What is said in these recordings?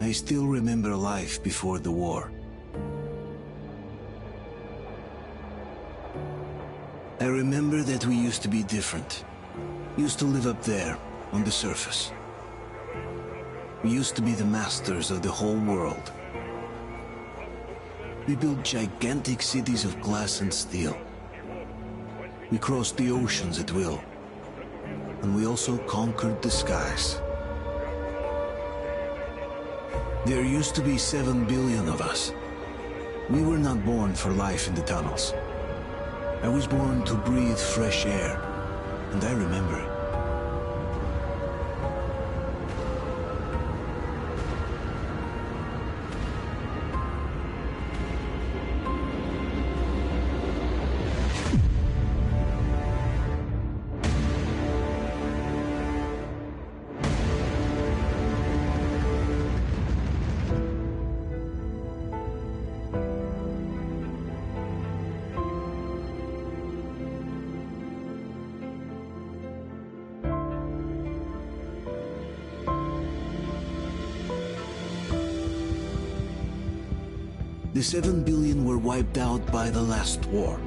I still remember life before the war. I remember that we used to be different. Used to live up there, on the surface. We used to be the masters of the whole world. We built gigantic cities of glass and steel. We crossed the oceans at will. And we also conquered the skies. There used to be 7 billion of us. We were not born for life in the tunnels. I was born to breathe fresh air, and I remember it. The 7 billion were wiped out by the last war.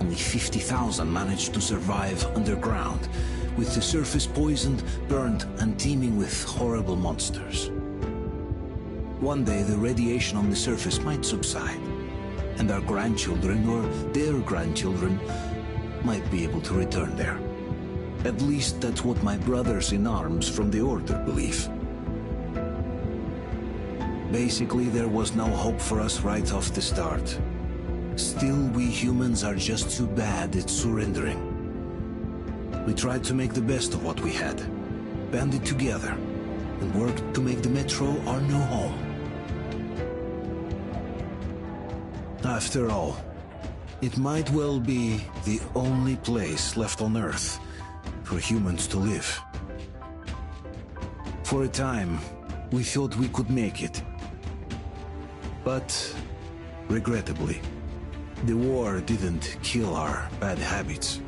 Only 50,000 managed to survive underground, with the surface poisoned, burned, and teeming with horrible monsters. One day the radiation on the surface might subside, and our grandchildren or their grandchildren might be able to return there. At least that's what my brothers in arms from the Order believe. Basically, there was no hope for us right off the start. Still, we humans are just too bad at surrendering. We tried to make the best of what we had, banded together, and worked to make the Metro our new home. After all, it might well be the only place left on Earth for humans to live. For a time, we thought we could make it. But, regrettably, the war didn't kill our bad habits.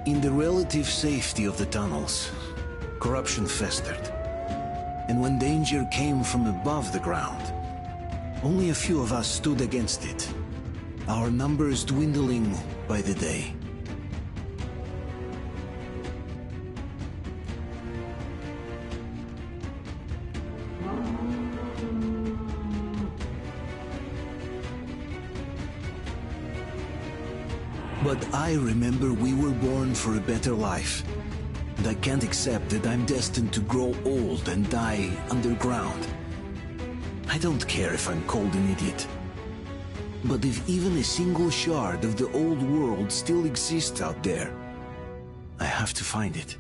In the relative safety of the tunnels, corruption festered. And when danger came from above the ground, only a few of us stood against it, our numbers dwindling by the day. But I remember we were born for a better life, and I can't accept that I'm destined to grow old and die underground. I don't care if I'm called an idiot. But if even a single shard of the old world still exists out there, I have to find it.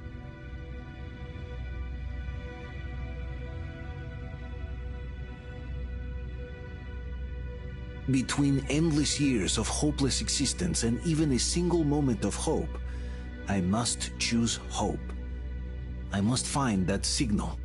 Between endless years of hopeless existence and even a single moment of hope, I must choose hope. I must find that signal.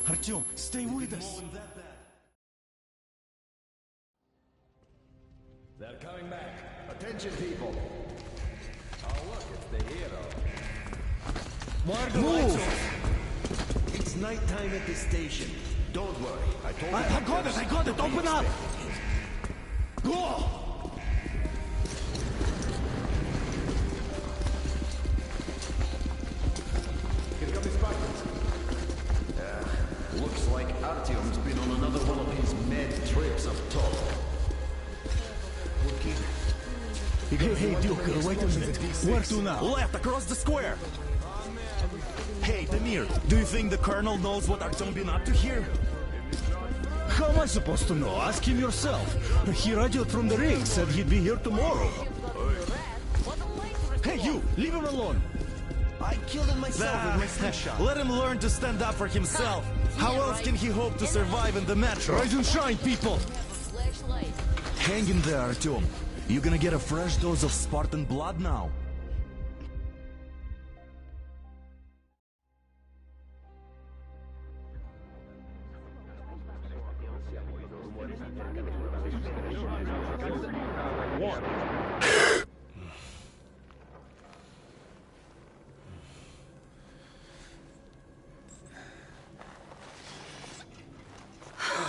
Artyom, stay with us. They're coming back. Attention, people. Oh, look, it's the hero. Move! It's nighttime at the station. Don't worry. I told you. I got it! Open up! Go! Here come his partners. Looks like Artyom's been on another one of his mad trips up top. Hey, Duke, wait a minute. Where to now? Left, across the square! Hey, Damir, do you think the Colonel knows what Artyom been up to here? How am I supposed to know? Ask him yourself. He radioed from the ring, said he'd be here tomorrow. Hey, you! Leave him alone! I killed him myself with my snapshot. Let him learn to stand up for himself. How else can he hope to survive in the metro? Rise and shine, people! Hang in there, Artyom. You're gonna get a fresh dose of Spartan blood now.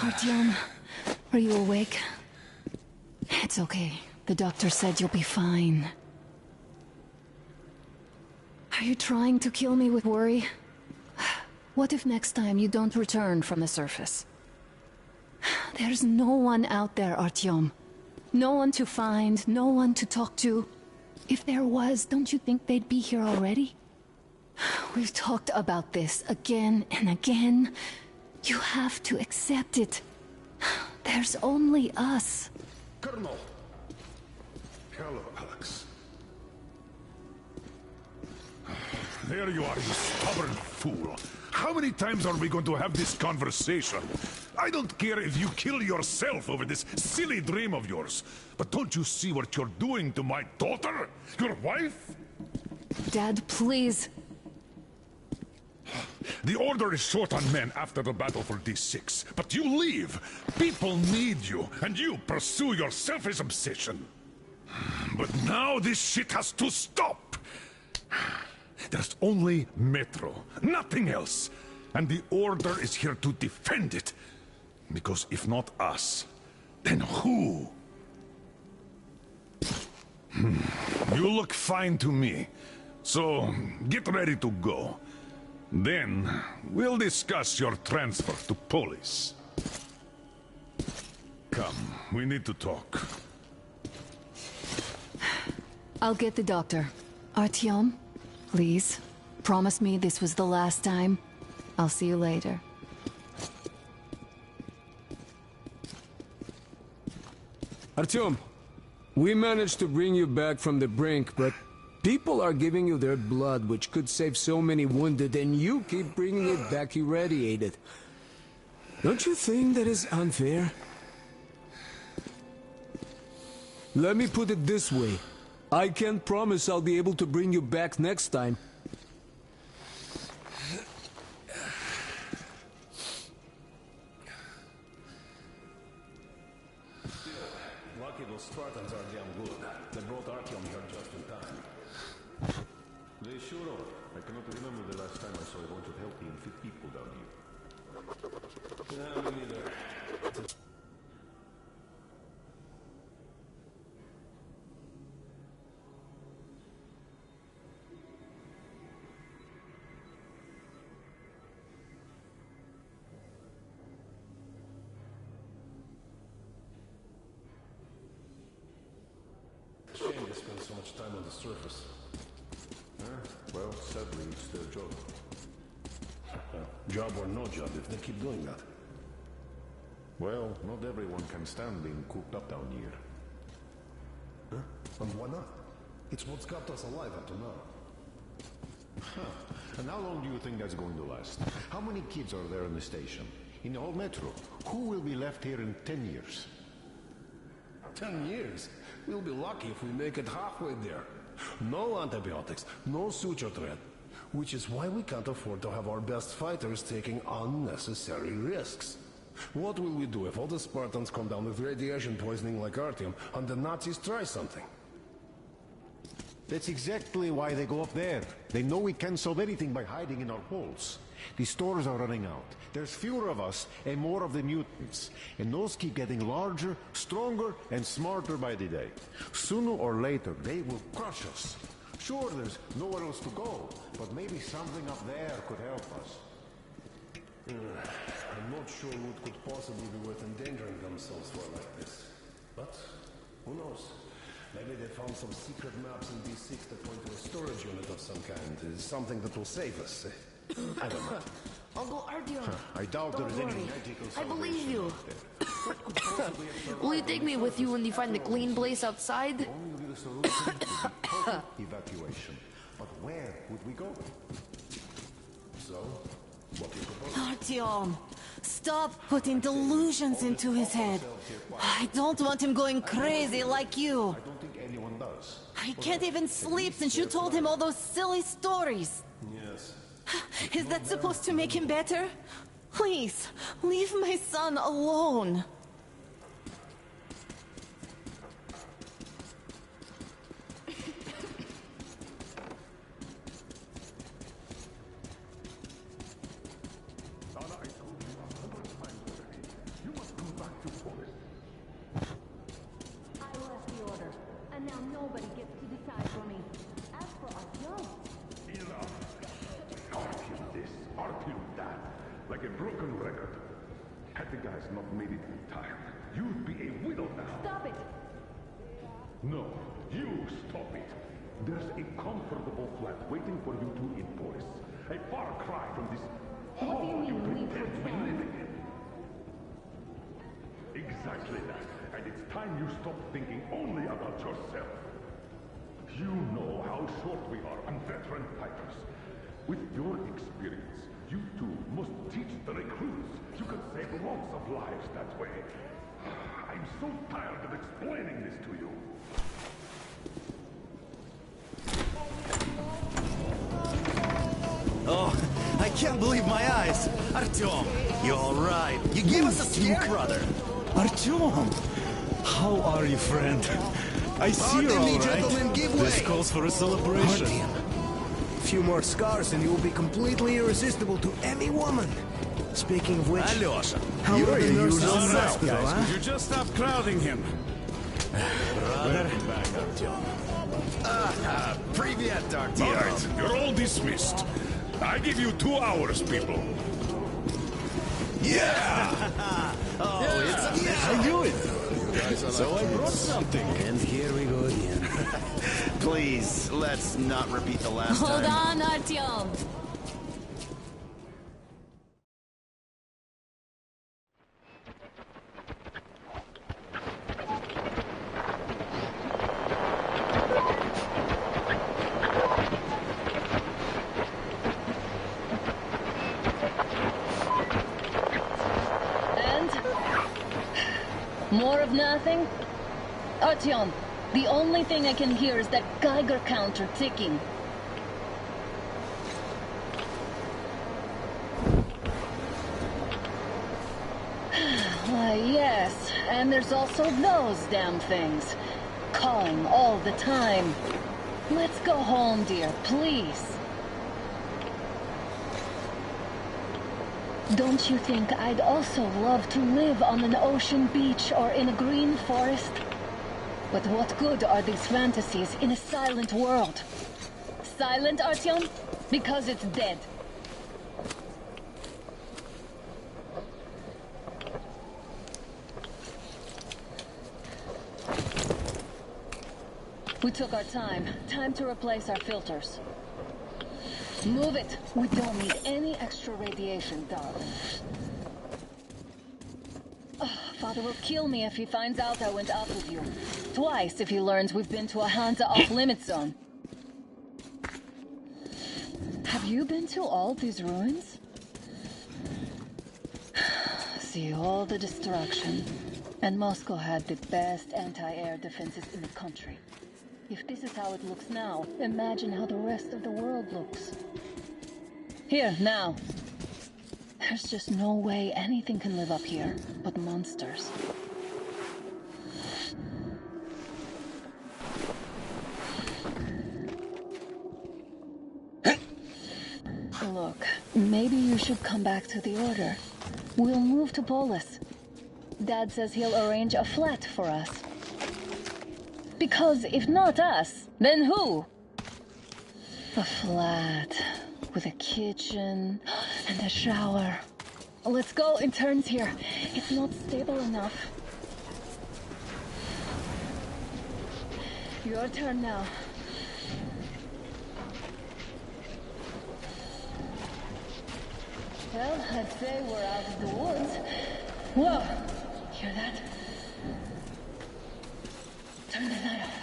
Artyom, are you awake? It's okay. The doctor said you'll be fine. Are you trying to kill me with worry? What if next time you don't return from the surface? There's no one out there, Artyom. No one to find, no one to talk to. If there was, don't you think they'd be here already? We've talked about this again and again. You have to accept it. There's only us. Colonel! Hello, Alex. There you are, you stubborn fool. How many times are we going to have this conversation? I don't care if you kill yourself over this silly dream of yours. But don't you see what you're doing to my daughter? Your wife? Dad, please. The Order is short on men after the battle for D6. But you leave. People need you, and you pursue your selfish obsession. But now this shit has to stop. There's only Metro, nothing else. And the Order is here to defend it. Because if not us, then who? You look fine to me. So, get ready to go. Then, we'll discuss your transfer to Polis. Come, we need to talk. I'll get the doctor. Artyom, please, promise me this was the last time. I'll see you later. Artyom, we managed to bring you back from the brink, but people are giving you their blood, which could save so many wounded, and you keep bringing it back irradiated. Don't you think that is unfair? Let me put it this way. I can't promise I'll be able to bring you back next time. Lucky those Spartans are damn good. They brought Artyom here just in time. They sure are. I cannot remember the last time I saw a bunch of healthy and fit people down here. Yeah, me neither. Shame they spend so much time on the surface. Well, sadly, it's their job. Job or no job, if they keep doing that. Well, not everyone can stand being cooped up down here. And why not? It's what's kept us alive up to now. And how long do you think that's going to last? How many kids are there in the station? In the whole metro? Who will be left here in 10 years? 10 years? We'll be lucky if we make it halfway there. No antibiotics, no suture thread. Which is why we can't afford to have our best fighters taking unnecessary risks. What will we do if all the Spartans come down with radiation poisoning like Artyom, and the Nazis try something? That's exactly why they go up there. They know we can't solve anything by hiding in our holes. The stores are running out. There's fewer of us and more of the mutants. And those keep getting larger, stronger, and smarter by the day. Sooner or later, they will crush us. Sure, there's nowhere else to go, but maybe something up there could help us. I'm not sure what could possibly be worth endangering themselves for like this. But, who knows? Maybe they found some secret maps in D6 that point to a storage unit of some kind. Something that will save us. I don't know. Uncle Artyom. I doubt Don't there's any worry. magical I believe celebration you. out there. Will you take me with you when you find the clean place outside? Only real solution would be total evacuation. But where would we go? So, what do you propose? Artyom, stop putting delusions into his head. I don't want him going crazy like you. I don't think anyone does. I can't even sleep since you told him all those silly stories. Yes. Is that supposed to make him better? Please, leave my son alone. Like a broken record. Had the guys not made it in time, you'd be a widow now. Stop it! No, you stop it. There's a comfortable flat waiting for you two in Boris. A far cry from this hole you pretend to be living in. Exactly that. And it's time you stop thinking only about yourself. You know how short we are on veteran fighters. With your experience, you two must teach the recruits. You can save lots of lives that way. I'm so tired of explaining this to you. Oh, I can't believe my eyes. Artyom, you all right? You gave us a scare, brother. Artyom! How are you, friend? I see Pardon you're me, all right. gentlemen, give This way. calls for a celebration. A few more scars and you will be completely irresistible to any woman. Speaking of which, Alyosha, how you're are the your nurses usual in the self, hospital, guys. huh? Could you just stop crowding him? Привет, All Artyom. right, you're all dismissed. I give you 2 hours, people. Yeah! Oh, it's How good? So I brought something. And here we go again. Please, let's not repeat the last Hold time. on, Artyom. have nothing? Artyom, the only thing I can hear is that Geiger counter ticking. Why, yes, and there's also those damn things. Calling all the time. Let's go home, dear, please. Don't you think I'd also love to live on an ocean beach or in a green forest? But what good are these fantasies in a silent world? Silent, Artyom? Because it's dead. We took our time. Time to replace our filters. Move it. We don't need any extra radiation, darling. Father will kill me if he finds out I went out with you. Twice if he learns we've been to a Hansa off-limit zone. Have you been to all these ruins? See all the destruction. And Moscow had the best anti-air defenses in the country. If this is how it looks now, imagine how the rest of the world looks. Here, now. There's just no way anything can live up here, but monsters. Look, maybe you should come back to the Order. We'll move to Polis. Dad says he'll arrange a flat for us. Because if not us, then who? A flat with a kitchen and a shower. Let's go in turns here. It's not stable enough. Your turn now. Well, I'd say we're out of the woods. Whoa! Hear that? Turn the light off.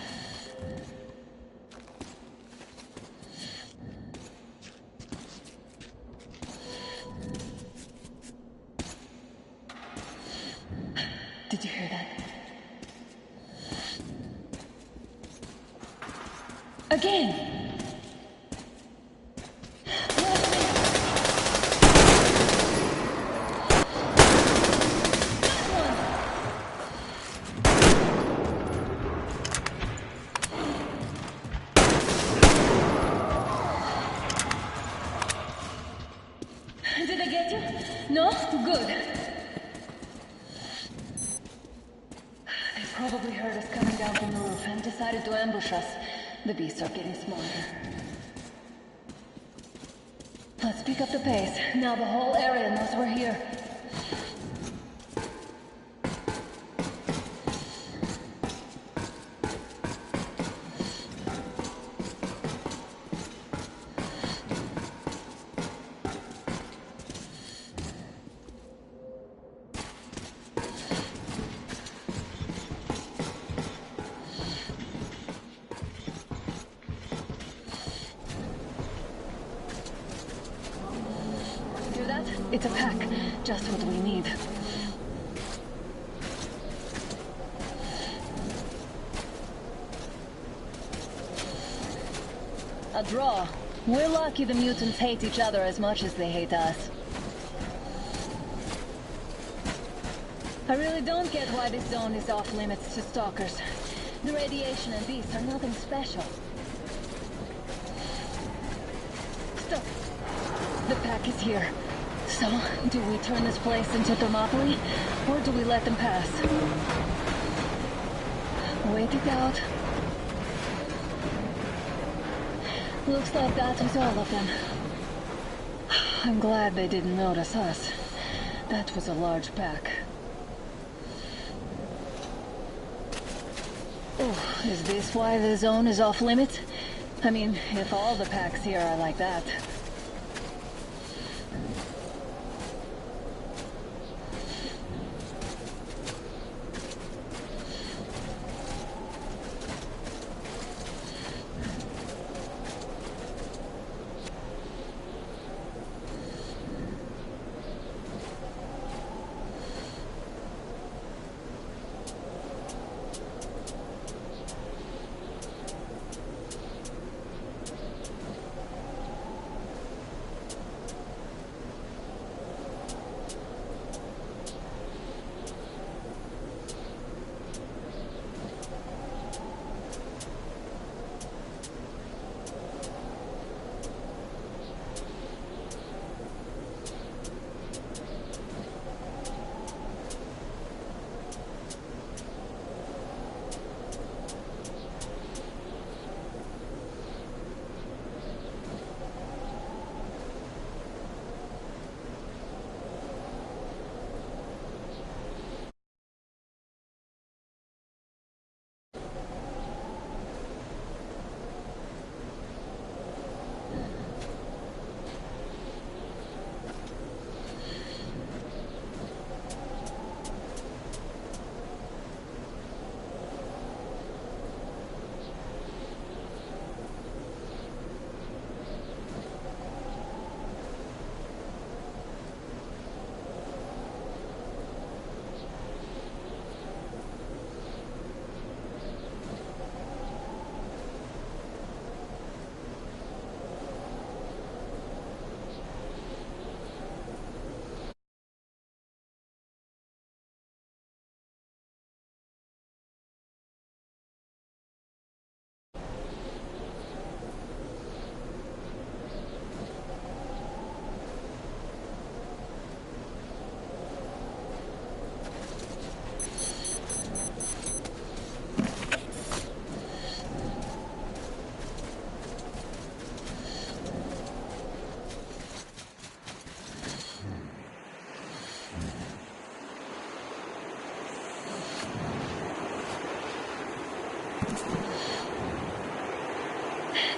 Did you hear that? Again! Did I get you? No? Good. They probably heard us coming down from the roof and decided to ambush us. The beasts are getting smarter. Let's pick up the pace. Now the whole area knows we're here. It's a pack. Just what we need. A draw. We're lucky the mutants hate each other as much as they hate us. I really don't get why this zone is off limits to stalkers. The radiation and beasts are nothing special. Stop. The pack is here. So, do we turn this place into Thermopylae, or do we let them pass? Wait it out. Looks like that was all of them. I'm glad they didn't notice us. That was a large pack. Oh, is this why the zone is off limits? I mean, if all the packs here are like that.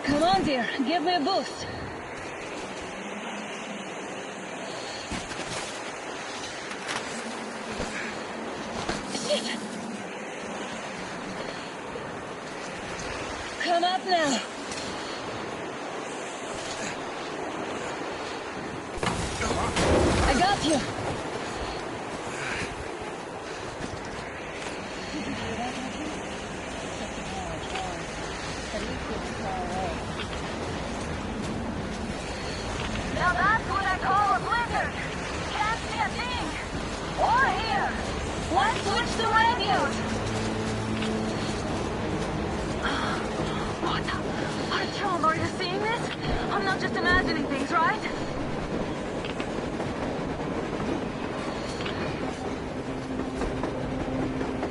Come on, dear. Give me a boost. Shit! Come up now. I got you. Now that's what I call a blizzard. Can't see a thing. Or hear. Let's switch the radios. What? Artyom, are you seeing this? I'm not just imagining things, right?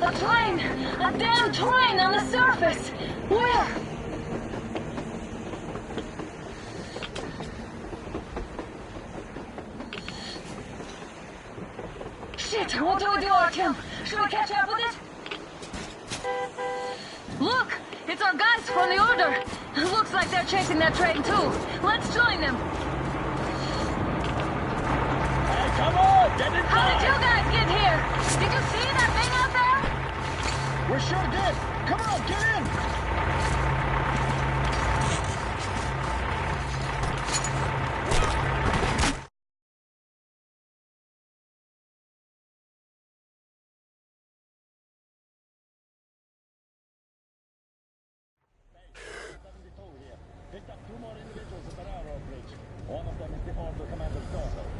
A train! A damn train on the surface! Where? Shit! What do we do, Artyom? Should we catch up with it? Look! It's our guys from the Order! Looks like they're chasing that train too. Let's join them! Hey, come on! Get inside! How did you guys get here? Did you see that thing out there? We sure did! Come on, get in!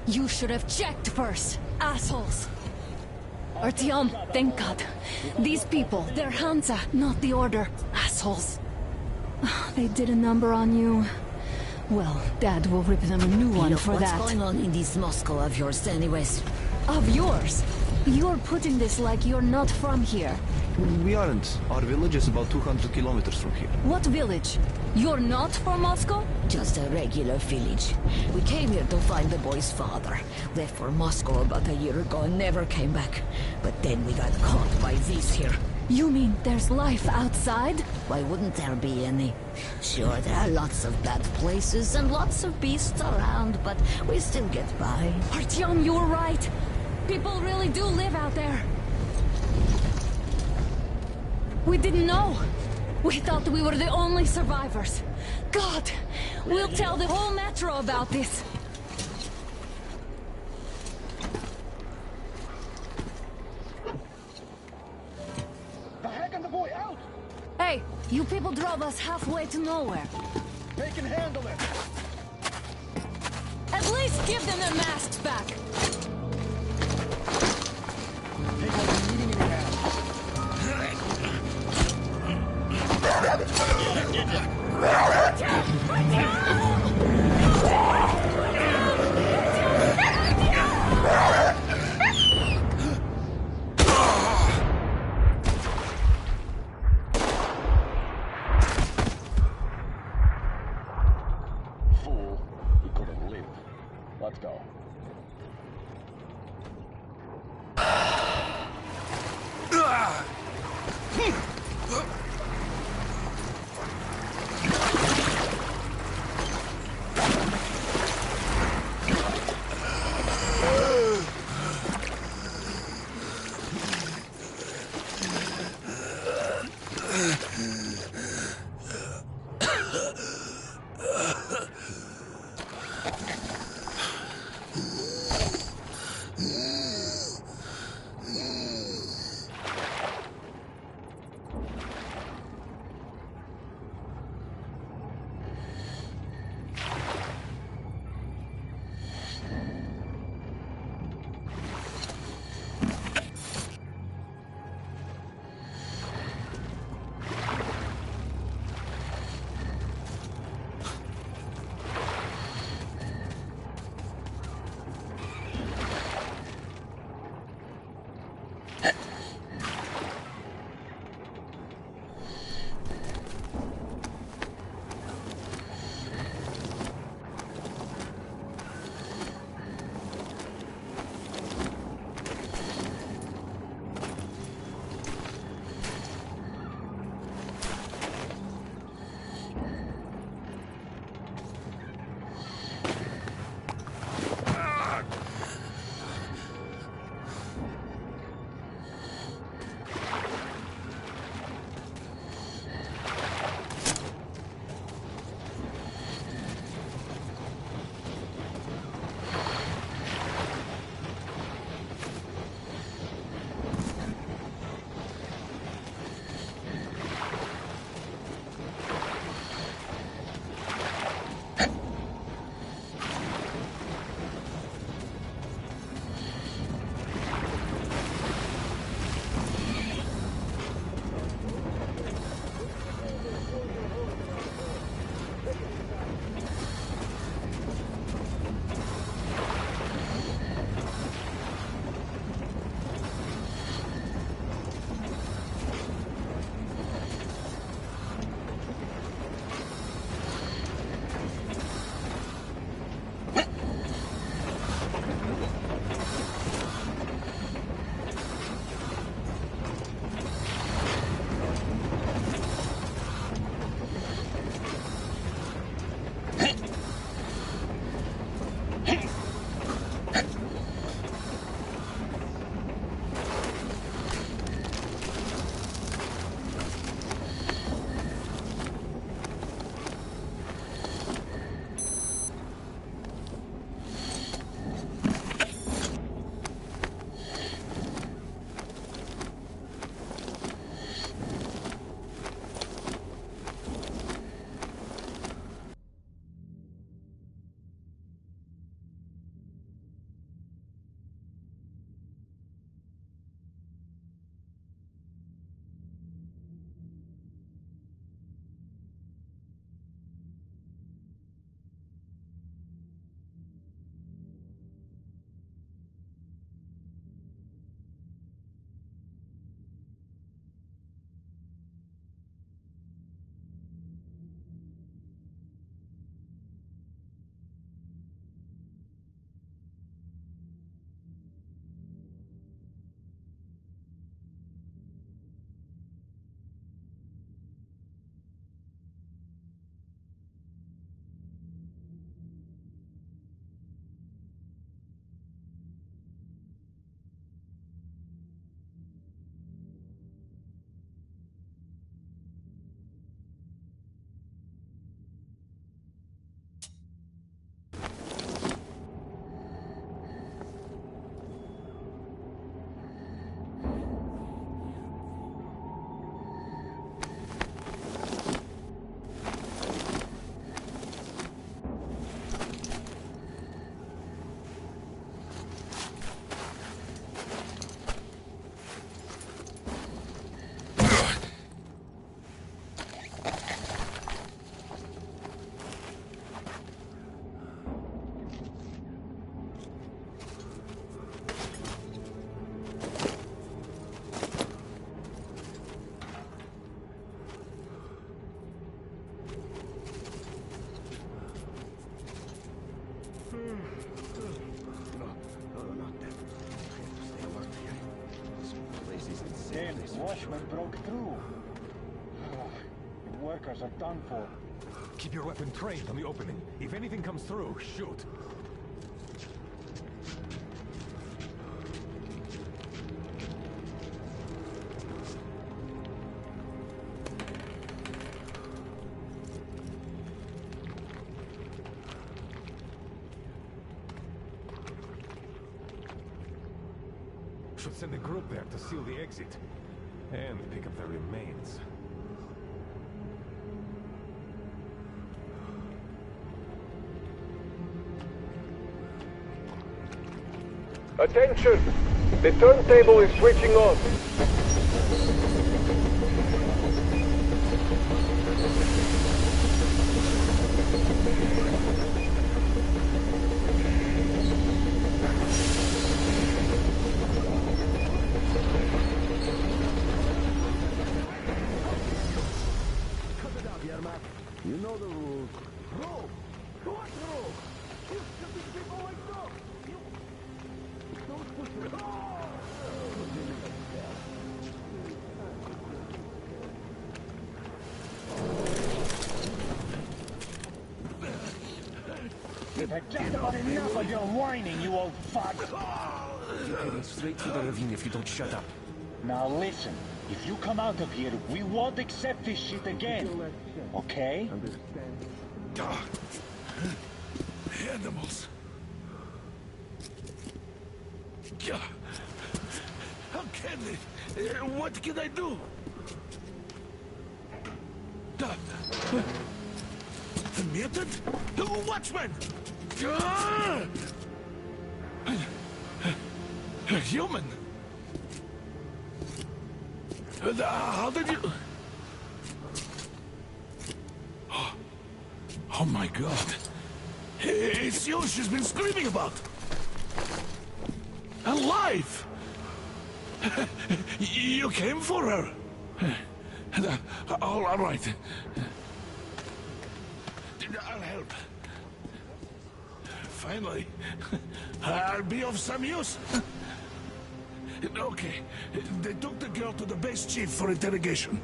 You should have checked first, assholes! Artyom, thank God. These people, they're Hansa, not the Order. Assholes. They did a number on you. Well, Dad will rip them a new one for that. What's going on in this Moscow of yours anyways? Of yours? You're putting this like you're not from here. We aren't. Our village is about 200 kilometers from here. What village? You're not from Moscow? Just a regular village. We came here to find the boy's father. Left for Moscow about a year ago and never came back. But then we got caught by these here. You mean there's life outside? Why wouldn't there be any? Sure, there are lots of bad places and lots of beasts around, but we still get by. Artyom, you were right. People really do live out there. We didn't know. We thought we were the only survivors. God, we'll tell the whole metro about this. The heck and the boy out! Hey, you people drove us halfway to nowhere. They can handle it! At least give them their masks back. Take what you're needing in your hand. Fool, he could have lived. Let's go. Bushmen broke through. The workers are done for. Keep your weapon trained on the opening. If anything comes through, shoot. Should send a group there to seal the exit. And pick up the remains. Attention! The turntable is switching on. You know the rules. Rogue! What rogue? You stupid people like dog! Don't push me. I've had just about enough of your whining, you old fuck! You're heading straight to the ravine if you don't shut up. Now listen, if you come out of here, we won't accept this shit again. Okay? Animals. How can they? What can I do? The mutant? Watchman! A human? How did you... Oh my God. It's you she's been screaming about. Alive! You came for her. All right. I'll help. Finally, I'll be of some use. Okay, they took the girl to the base chief for interrogation.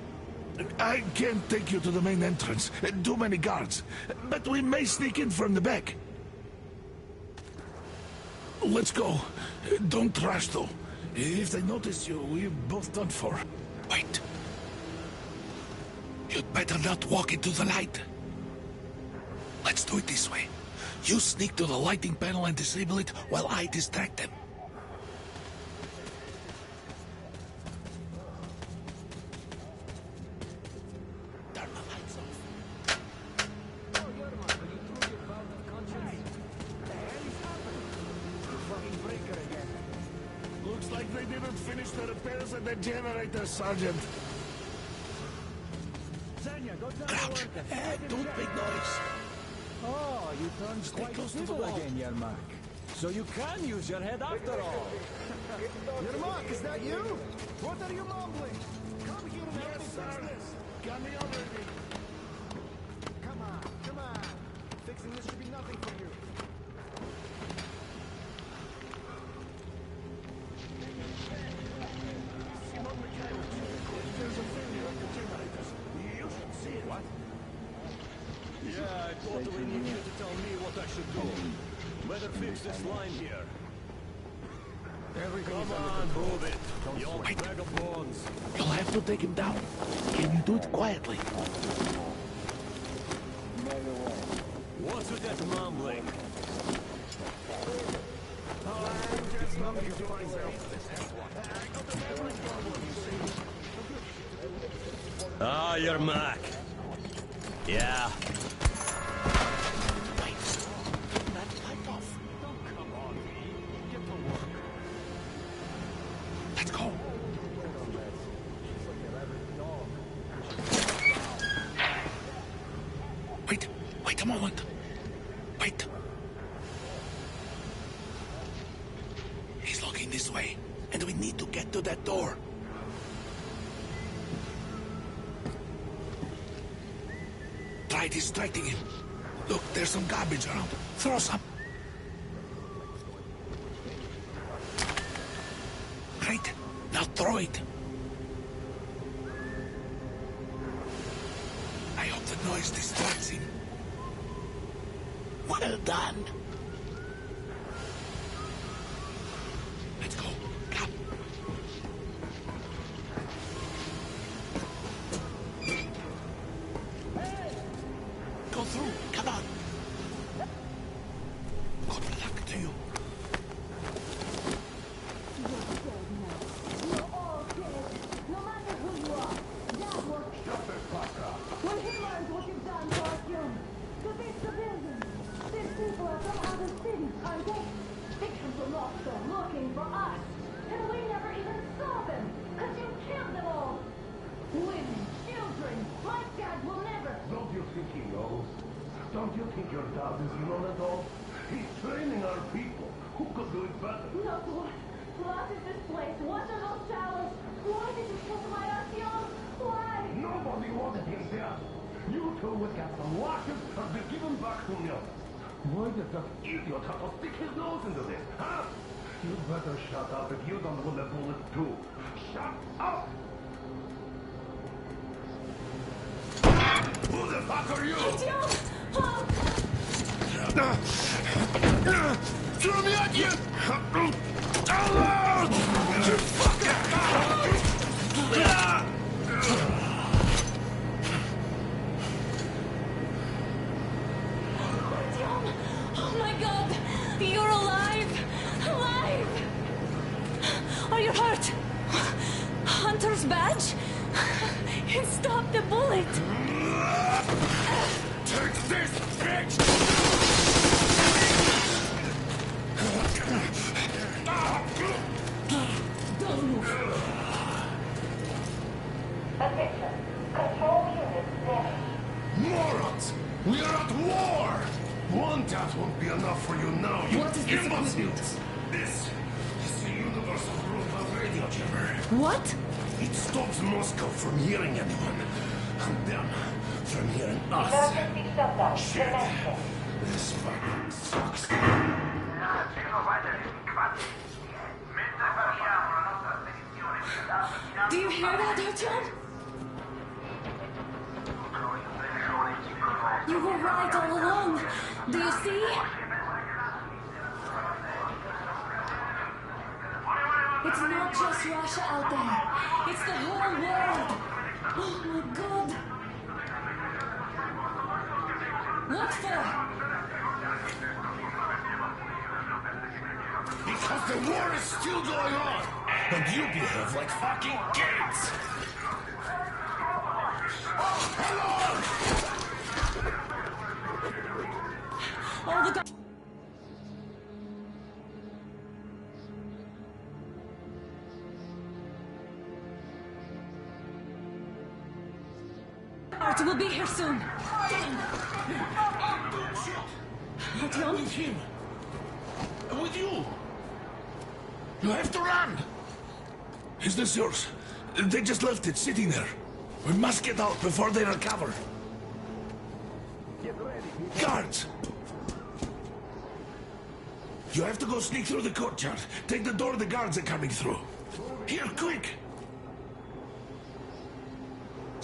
I can't take you to the main entrance. Too many guards. But we may sneak in from the back. Let's go. Don't rush, though. If they notice you, we're both done for. Wait. You'd better not walk into the light. Let's do it this way. You sneak to the lighting panel and disable it while I distract them. Turn the lights off. Oh, Yermak, are you through your bout of conscience? The hell is happening? You fucking breaker again. Looks like they didn't finish the repairs at the generator, Sergeant. Crouch! Don't make noise! Oh, you turned quite civil again, Yermak. So you can use your head after all. Yermak, is that you? What are you mumbling? Come here and help me fix this. Got me already. Come on. Fixing this should be nothing for you. There's a failure at the generators. You should see it. What? Yeah, I totally need you to tell me what I should do. Better fix this line here. Come on, move it. You old bag of bones. You'll have to take him down. Can you do it quietly? What's with that mumbling? Ah, Yermak. Yeah. Let's go. Wait a moment. Wait. He's looking this way, and we need to get to that door. Try distracting him. Look, there's some garbage around. Throw some. Great. Now throw it. The noise distracts him. Well done. Let's go. Come. Go through. Come on. Good luck to you. Don't you think your dad is in on it all? He's training our people. Who could do it better? No, what is this place? What are those towers? Why did you kill my Artyom? Why? Nobody wanted him there. You two would get some lashes and be given back to me. Why did that idiot have to stick his nose into this, huh? You'd better shut up if you don't want a bullet too. Shut up! Who the fuck are you? Artyom! Throw me at you! Alone! You fucker! Artyom! Oh my god! You're alive! Alive! Are you hurt? Hunter's badge? It stopped the bullet! Take this, bitch! Don't move! Attention. Control units damaged. Morons! We are at war! One tap won't be enough for you now, you What is this imbeciles! This is the universal Groove radio jammer. What? It stops Moscow from hearing anyone. And them from hearing us. Emergency shutdown. Shit! Commencing. This fucking sucks. Do you hear that, Artyom? You were right all along. Do you see? It's not just Russia out there. It's the whole world. Oh my god. What for? Because the war is still going on. And you behave like fucking kids. Hello! All the Art will be here soon. Artyom? With him. With you. You have to run. Is this yours? They just left it sitting there. We must get out before they recover. Guards! You have to go sneak through the courtyard. Take the door the guards are coming through. Here, quick!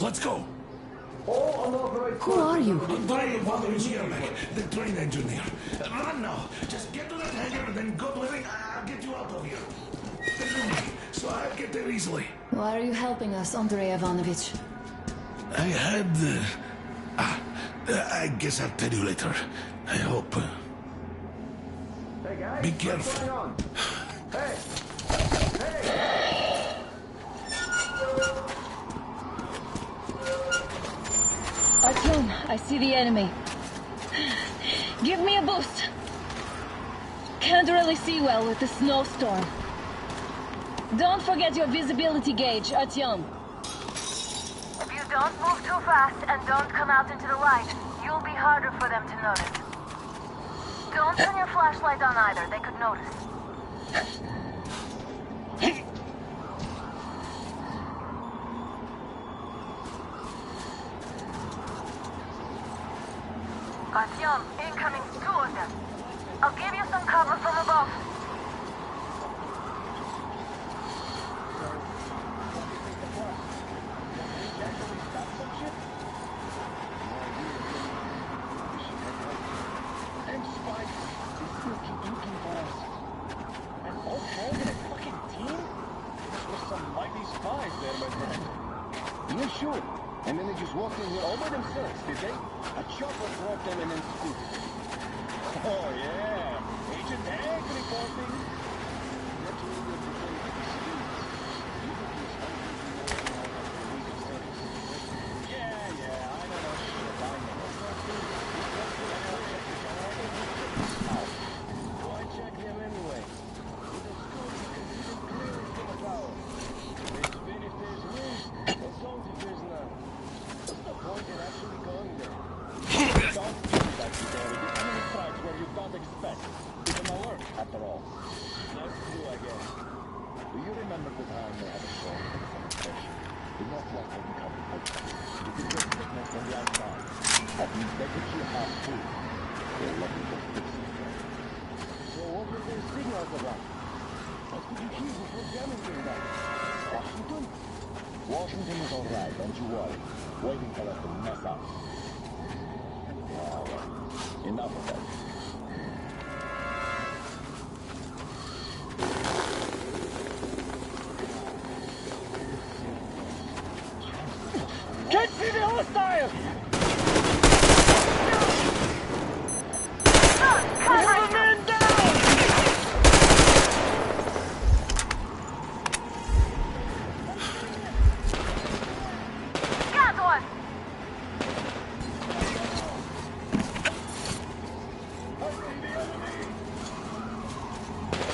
Let's go. Who are you? Andrei Ivanovich Yermak, the train engineer. Run now. Just get to that hangar and then God willing, I'll get you out of here. They know me, so I'll get there easily. Why are you helping us, Andrei Ivanovich? I had... I guess I'll tell you later. I hope. Hey guys, Be careful. what's going on? Hey! Hey! Artyom, I see the enemy. Give me a boost. Can't really see well with the snowstorm. Don't forget your visibility gauge, Artyom. If you don't move too fast and don't come out into the light, you'll be harder for them to notice. Don't turn your flashlight on either, they could notice. Artyom, incoming, 2 of them. I'll give you some cover from above. shoot. And then they just walked in here all by themselves, did they? A chopper brought them and then scooted. Oh, yeah. Agent Hank reporting. Washington is all right, don't you worry. Waiting for us to mess up. Well, enough of that. Can't see the hostile! We have a man down!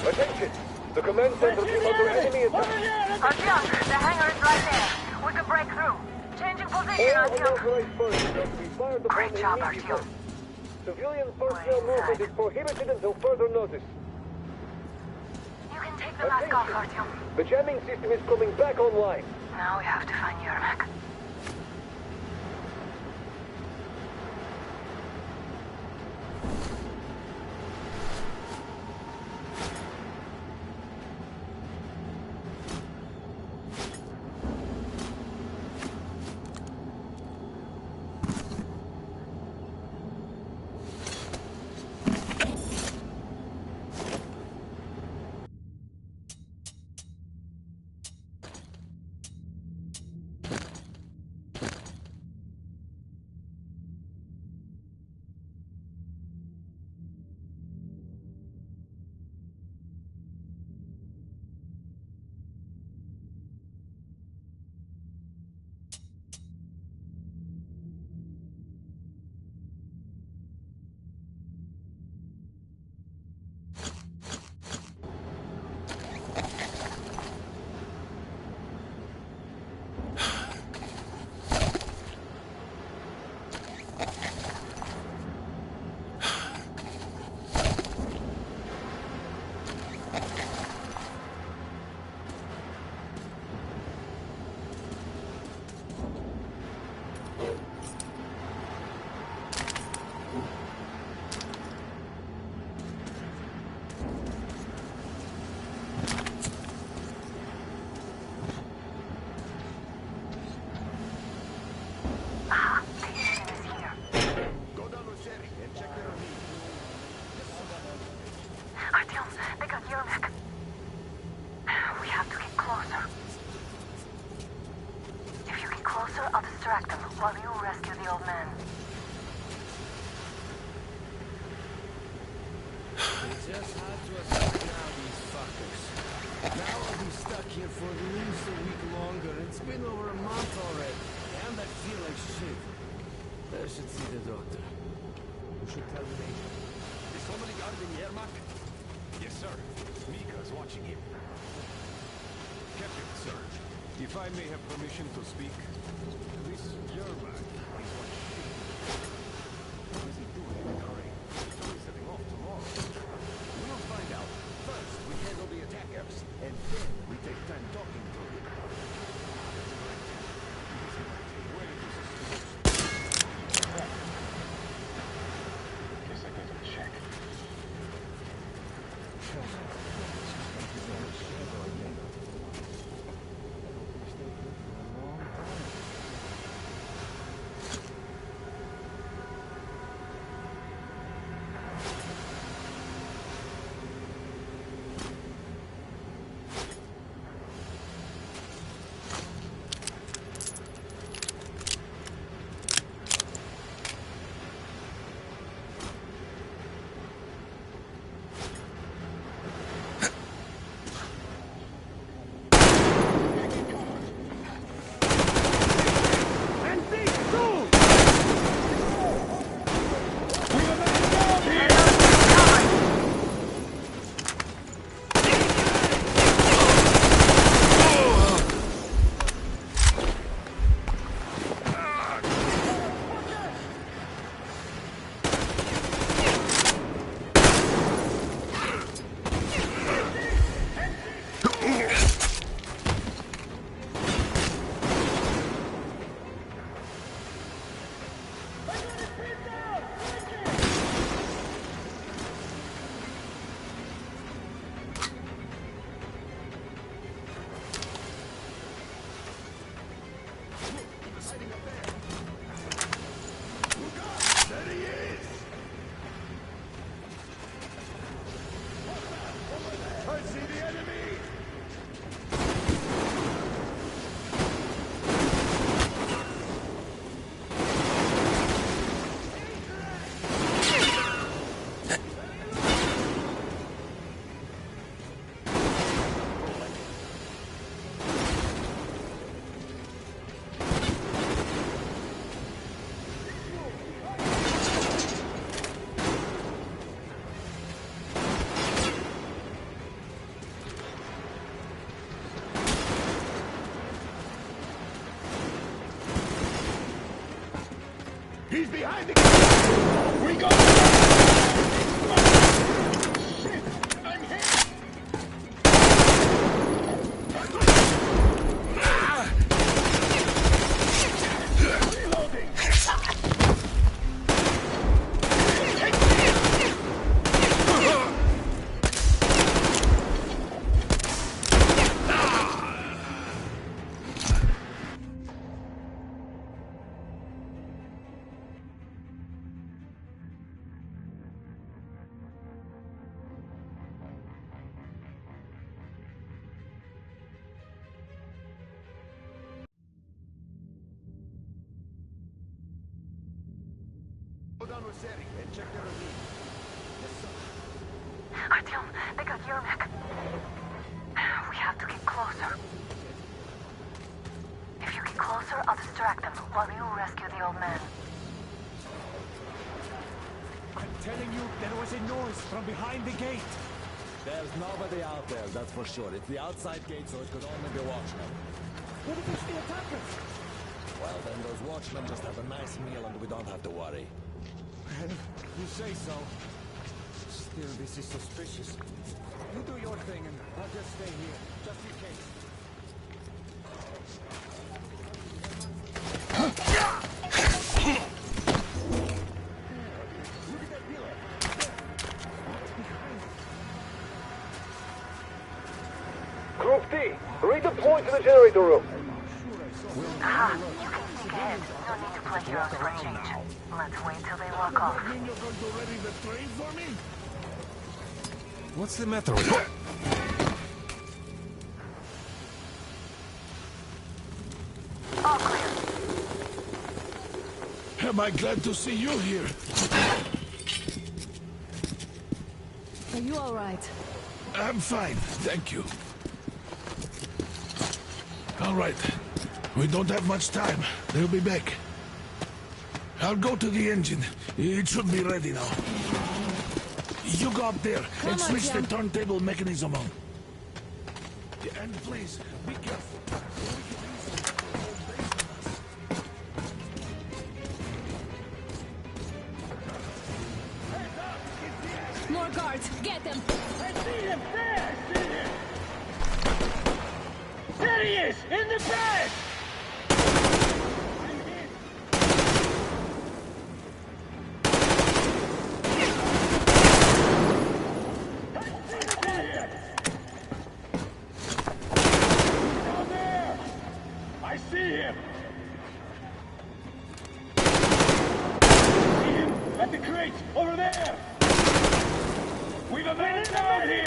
Attention! The command center is under enemy attack. Artyom, the hangar is right there. We can break through. Changing position, Artyom. Great job, Artyom. Civilian personnel movement is prohibited until further notice. You can take the mask off, Artyom. The jamming system is coming back online. Now we have to find Yermak. While you rescue the old man. It's just hard to escape now, these fuckers. Now I'll be stuck here for at least a week longer. It's been over a month already, and I feel like shit. I should see the doctor. You should tell me. Is somebody guarding Yermak? Yes, sir. Mika's watching him. Captain, sir, if I may have permission to speak. This Yermak is what she... What is he doing in the hurry? He's only setting off tomorrow. We'll find out. First, we handle the attackers, and then we take time talking to him. Guess I better check. He's behind the gate! We go! Shit! I'm hit! Reloading! Go down with Seri and check their ravine. Yes, sir. Artyom, they got Yermak. We have to get closer. If you get closer, I'll distract them while you rescue the old man. I'm telling you, there was a noise from behind the gate. There's nobody out there, that's for sure. It's the outside gate, so it could only be watchmen. What if it's the attackers? Well, then those watchmen just have a nice meal and we don't have to worry. You say so. Still, this is suspicious. You do your thing and I'll just stay here, just in case. Group D, redeploy to the generator room. Aha, you can sneak ahead. No need to play heroes for a change. Let's wait till they walk off. You mean you're going to ready the train for me? What's the matter with you? All clear. Am I glad to see you here? Are you all right? I'm fine, thank you. All right. We don't have much time. They'll be back. I'll go to the engine. It should be ready now. You go up there and switch the turntable mechanism on. And please, be careful. More guards! Get them! I see him! There! I see him! There he is! In the back! I see him! See him! At the crate! Over there! We've a man down here!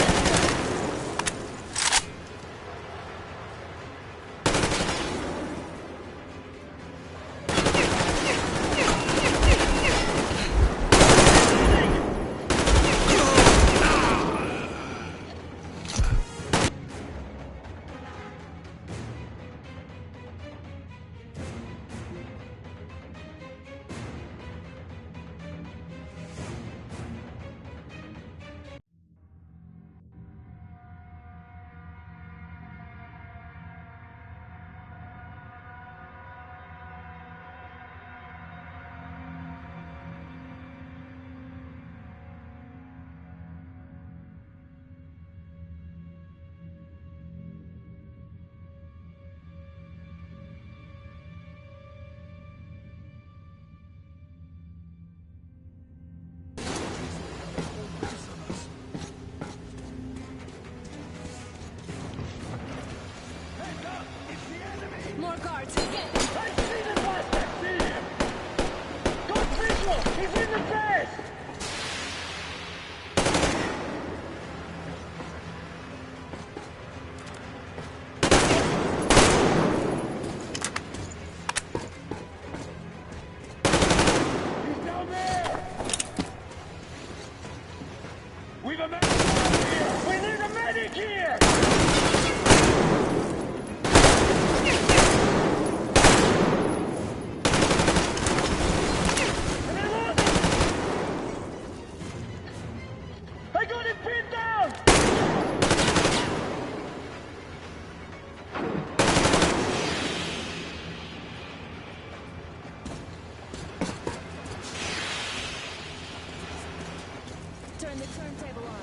the turntable on.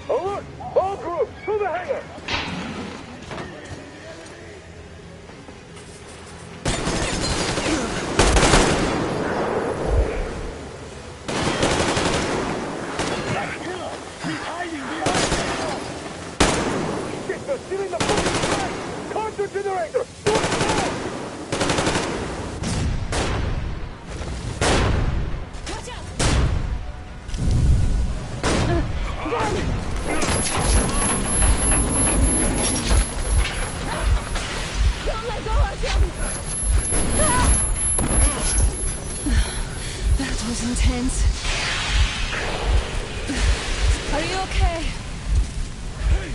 Alert! All groups, to the hangar! Stealing the fucking track! Counter generator! Do it now! Watch out! Don't let go, Artyom! That was intense. Are you okay? Hey!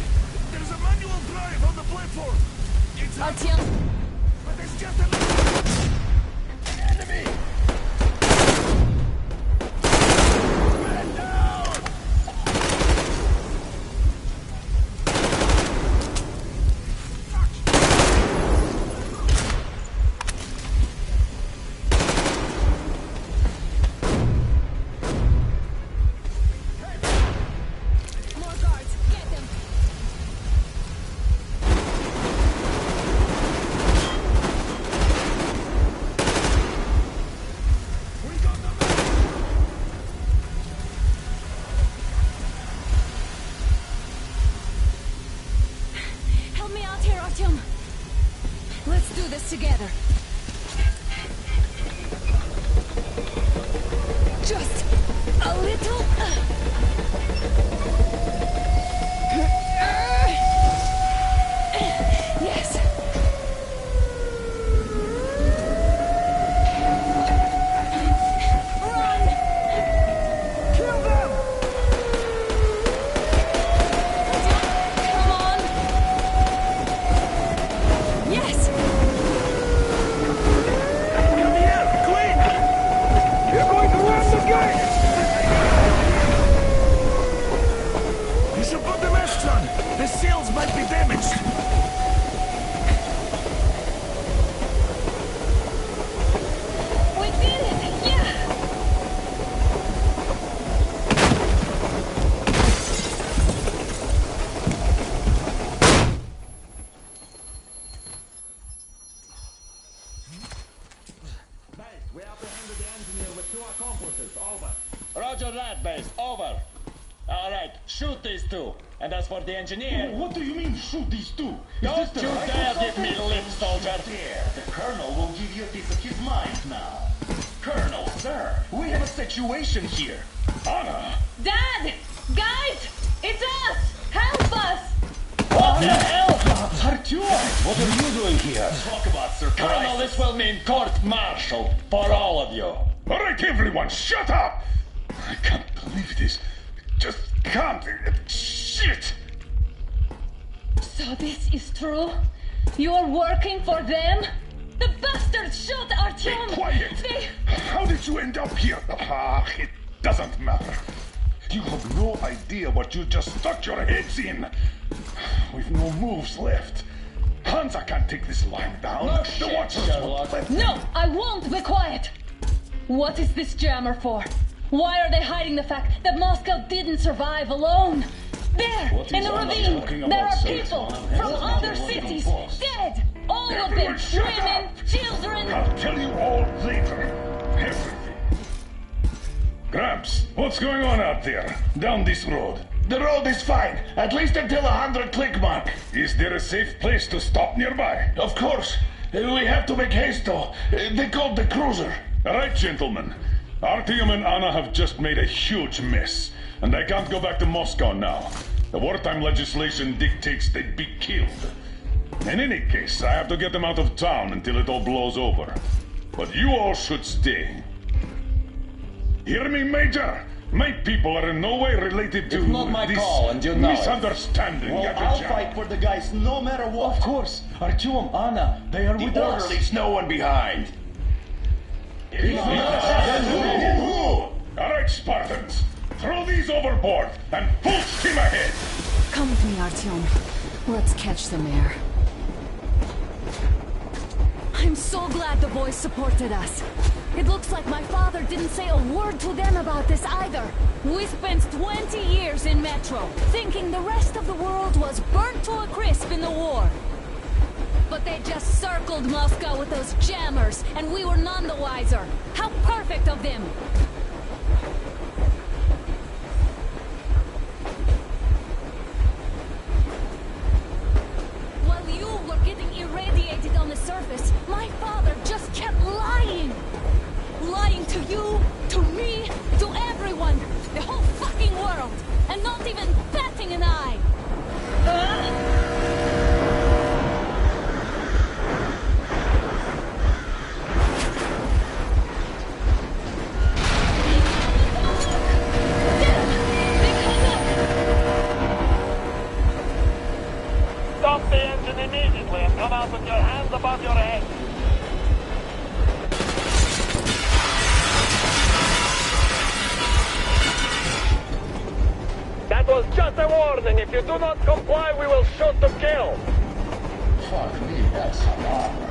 There's a manual drive on the platform! It's Artyom! But there's just an enemy! Man down! More guards! Get them! Help me out here, Artyom! Let's do this together. Just a little. Yes. Run! Kill them! Come on! Yes. Come here, quick! You're going to ram the gate! You should put the mesh on! The seals might be damaged! We did it! Yeah! We apprehended the engineer with 2 accomplices. Over. Roger that, base. Over. All right, shoot these 2. And as for the engineer... What do you mean, shoot these 2? Don't you dare give me lip, soldier! There, the Colonel will give you a piece of his mind now. Colonel, sir, we have a situation here. Anna! Dad! Guys! It's us! Help us! What the hell? Artyom, what are you doing here? Talk about surprise. Colonel, this will mean court-martial for all of you. All right, everyone, shut up! I can't believe this. Just can't. Shit! So this is true? You're working for them? The bastards shot Artyom! Be quiet! They... How did you end up here? Ah, it doesn't matter. You have no idea what you just stuck your heads in. We've no moves left. Hansa can't take this line down. No The shit, Watchers Sherlock. won't let No, I won't be quiet! What is this jammer for? Why are they hiding the fact that Moscow didn't survive alone? There, What in is the Anna ravine, talking there about, are sir? people Anna from has other nothing to cities, boss. dead! All of Everyone them, shut women, up! children! I'll tell you all later. Everything. Gramps, what's going on out there? Down this road? The road is fine, at least until 100 click mark. Is there a safe place to stop nearby? Of course. We have to make haste though. They called the cruiser. All right, gentlemen. Artyom and Anna have just made a huge mess, and they can't go back to Moscow now. The wartime legislation dictates they'd be killed. In any case, I have to get them out of town until it all blows over. But you all should stay. Hear me, Major? My people are in no way related to It's not my this call, and you know it. misunderstanding. Well, I'll fight for the guys no matter what. Of course, Artyom, Anna, they are with The us. orderlies, no one behind. All right, Spartans. Throw these overboard and full steam ahead. Come with me, Artyom. Let's catch some air. I'm so glad the boys supported us. It looks like my father didn't say a word to them about this either. We spent 20 years in Metro, thinking the rest of the world was burnt to a crisp in the war. But they just circled Moscow with those jammers, and we were none the wiser. How perfect of them! While you were getting irradiated on the surface, my father just kept lying! Lying to you, to me, to everyone! The whole fucking world! And not even batting an eye! Stop the engine immediately and come out with your hands above your head. That was just a warning. If you do not comply, we will shoot to kill. Fuck me, that's some armor.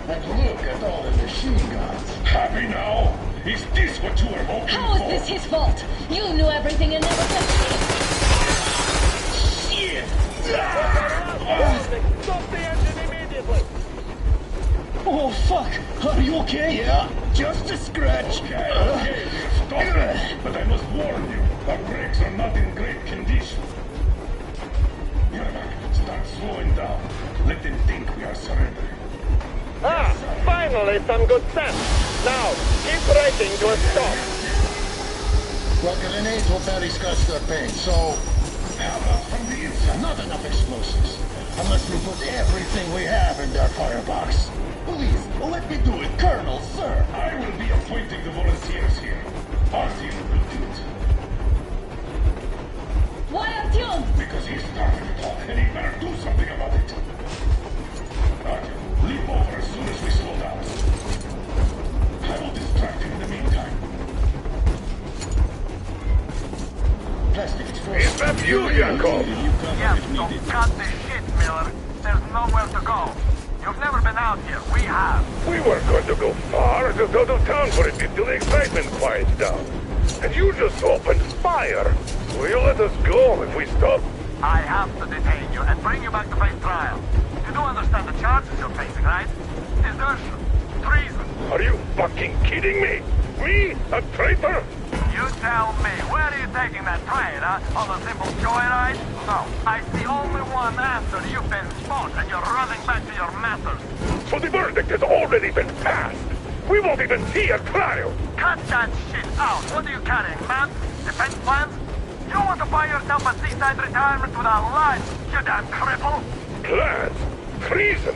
And look at all the machine guns. Happy now? Is this what you were hoping How for? is this his fault? You knew everything and never touched me! Shit! Stop the engine immediately! Oh, fuck! Are you okay? Yeah, just a scratch. Okay, stop it. But I must warn you, our brakes are not in great condition. Yermak, start slowing down. Let them think we are surrendering. Ah, finally some good sense. Now, keep braking to a stop. Well, grenades will barely scratch their paint, so... How about from the inside? Not enough explosives. Unless we put everything we have in their firebox. Please, let me do it, Colonel, sir. I will be appointing the volunteers here. Artyom will do it. Why Artyom? Because he started it all, and he better do something about it. Artyom, leap over as soon as we slow down. I will distract him in the meantime. Plastic is first. Is that you, Yakov? Yes, so cut the shit, Miller. There's nowhere to go. You've never been out here. We have. We weren't going to go far, just out of town for a bit till the excitement quiets down. And you just opened fire. Will you let us go if we stop? I have to detain you and bring you back to face trial. You do understand the charges you're facing, right? Desertion. Treason. Are you fucking kidding me? Me? A traitor? You tell me, where are you taking that train, huh? On a simple joyride? No, I see only one answer. You've been spot and you're running back to your masters. So the verdict has already been passed. We won't even see a trial. Cut that shit out. What are you carrying, man? Defense plans? You want to buy yourself a seaside retirement without life, you damn cripple? Plans? Treason?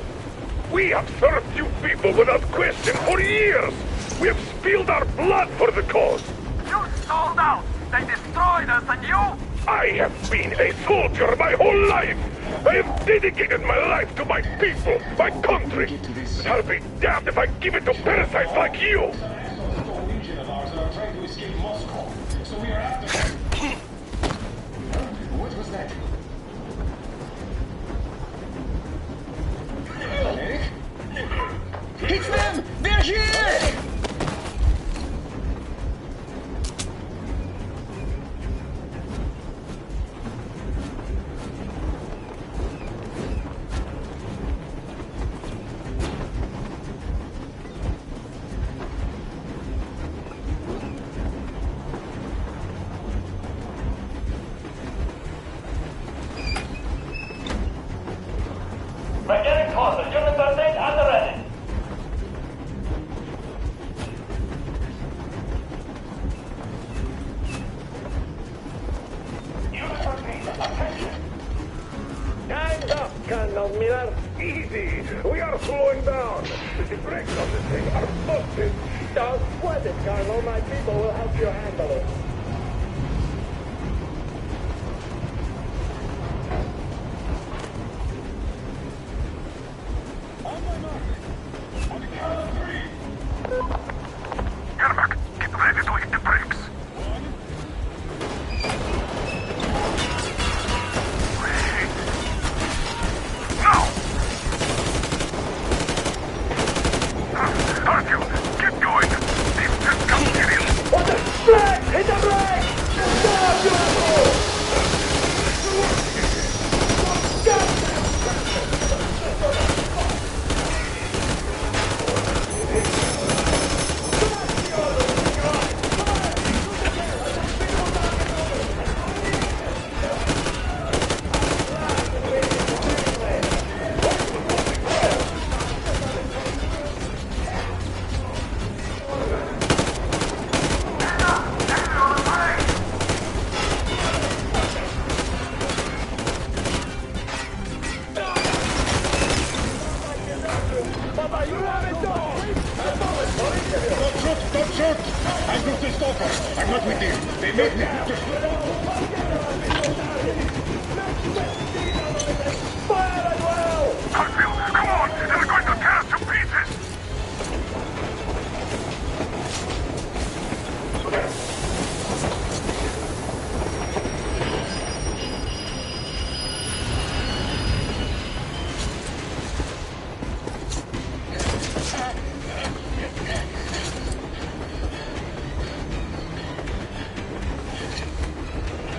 We have served you people without question for years. We have spilled our blood for the cause. You sold out. They destroyed us and you? I have been a soldier my whole life. I have dedicated my life to my people, my country. But I'll be damned if I give it to parasites like you. Legion of ours that are trying to escape Moscow. So we are after them. What was that? Eric? It's them! They're here! We're getting closer. Unit 13 at the ready. Unit 13, attention. Time's up, Colonel Miller. Easy. We are slowing down. The brakes on this thing are busted. Don't sweat it, Colonel. My people will help you handle it. On the count of 3. Yermak, get ready to hit the brakes. 1. Now!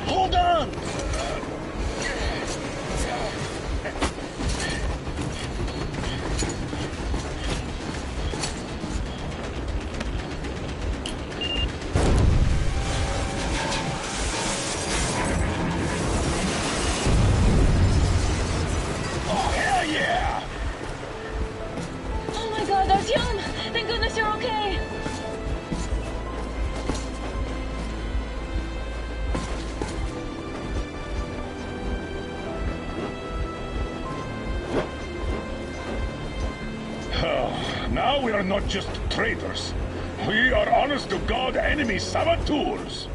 Hold on! Oh, hell yeah! Oh my god, Artyom! Thank goodness you're okay! Now we are not just traitors. We are honest-to-God enemy saboteurs.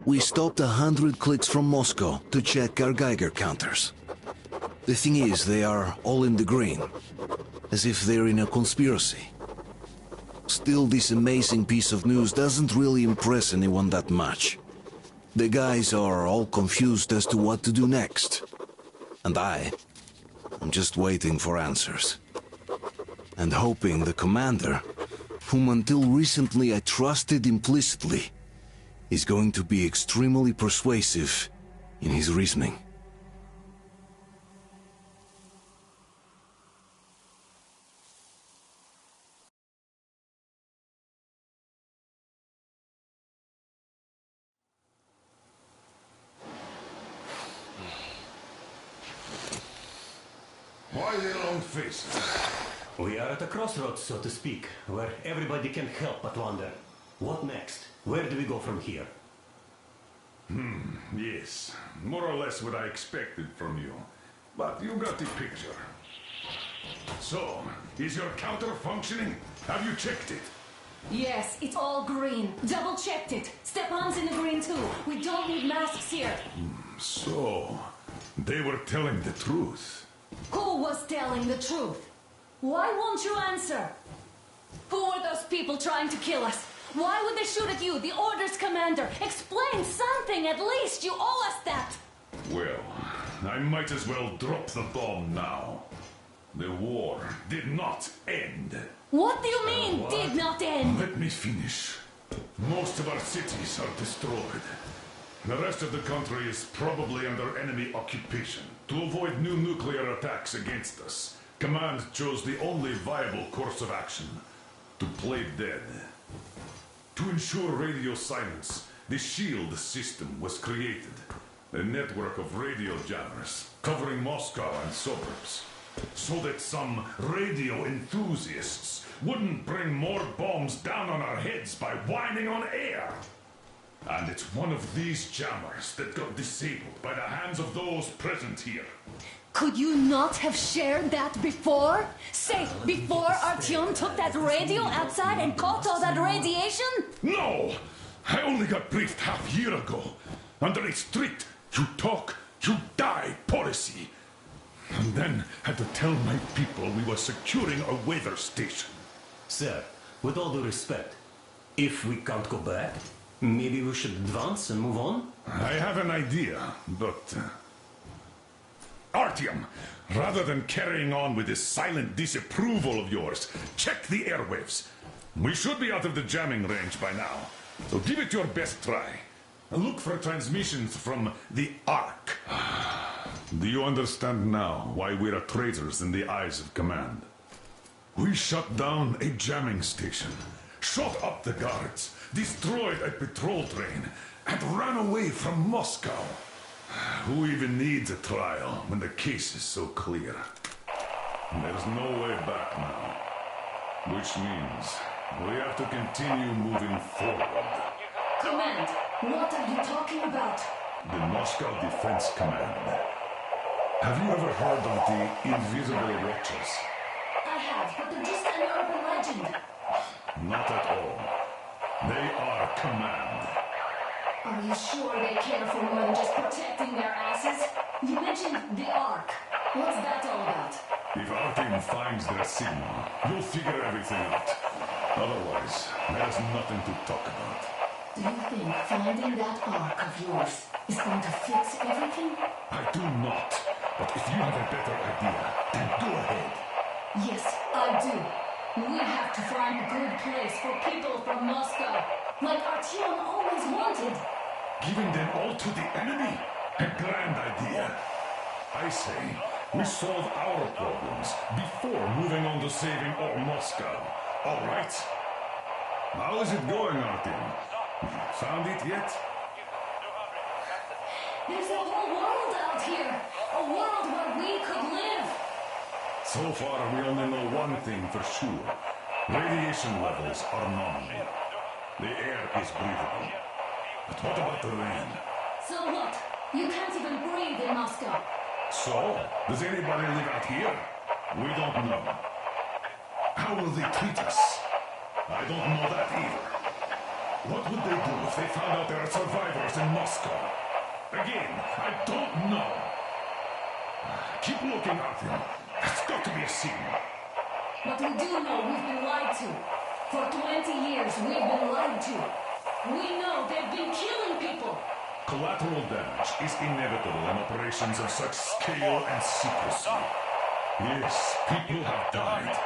We stopped 100 clicks from Moscow to check our Geiger counters. The thing is, they are all in the green, as if they're in a conspiracy. Still, this amazing piece of news doesn't really impress anyone that much. The guys are all confused as to what to do next. And I'm just waiting for answers. And hoping the commander, whom until recently I trusted implicitly, is going to be extremely persuasive in his reasoning. Why the long faces? We are at a crossroads, so to speak, where everybody can help but wonder. What next? Where do we go from here? Yes. More or less what I expected from you. But you got the picture. So, is your counter functioning? Have you checked it? Yes, it's all green. Double checked it. Stepan's in the green too. We don't need masks here. So, they were telling the truth. Who was telling the truth? Why won't you answer? Who were those people trying to kill us? Why would they shoot at you, the Order's commander? Explain something, at least. You owe us that. Well, I might as well drop the bomb now. The war did not end. What do you mean, did not end? Let me finish. Most of our cities are destroyed. The rest of the country is probably under enemy occupation. To avoid new nuclear attacks against us, Command chose the only viable course of action: to play dead. To ensure radio silence, the SHIELD system was created. A network of radio jammers covering Moscow and suburbs. So that some radio enthusiasts wouldn't bring more bombs down on our heads by whining on air. And it's one of these jammers that got disabled by the hands of those present here. Could you not have shared that before? Say, before Artyom took that radio outside and caught all that radiation? No! I only got briefed half year ago. Under a strict, you talk, you die policy. And then had to tell my people we were securing a weather station. Sir, with all due respect, if we can't go back, maybe we should advance and move on? I have an idea, but... Artyom, rather than carrying on with this silent disapproval of yours, check the airwaves. We should be out of the jamming range by now, so give it your best try. Look for transmissions from the Ark. Do you understand now why we're traitors in the eyes of Command? We shut down a jamming station, shot up the guards, destroyed a patrol train, and ran away from Moscow. Who even needs a trial when the case is so clear? There's no way back now. Which means we have to continue moving forward. Command, what are you talking about? The Moscow Defense Command. Have you ever heard of the Invisible Watchers? I have, but they're just an urban legend. Not at all. They are Command. Are you sure they care for more than just protecting their asses? You mentioned the Ark. What's that all about? If our team finds their signal, you'll figure everything out. Otherwise, there's nothing to talk about. Do you think finding that Ark of yours is going to fix everything? I do not. But if you have a better idea, then go ahead. Yes, I do. We have to find a good place for people from like Artyom always wanted. Giving them all to the enemy? A grand idea. I say, we solve our problems before moving on to saving all Moscow. All right? How is it going, Artyom? Found it yet? There's a whole world out here. A world where we could live. So far, we only know one thing for sure. Radiation levels are nominal. The air is breathable. But what about the land? So what? You can't even breathe in Moscow. So, does anybody live out here? We don't know. How will they treat us? I don't know that either. What would they do if they found out there are survivors in Moscow? Again, I don't know. Keep looking, Artyom. There's got to be a signal. But we do know we've been lied to. For 20 years, we've been lied to. We know they've been killing people. Collateral damage is inevitable in operations of such scale and secrecy. Yes, people have died,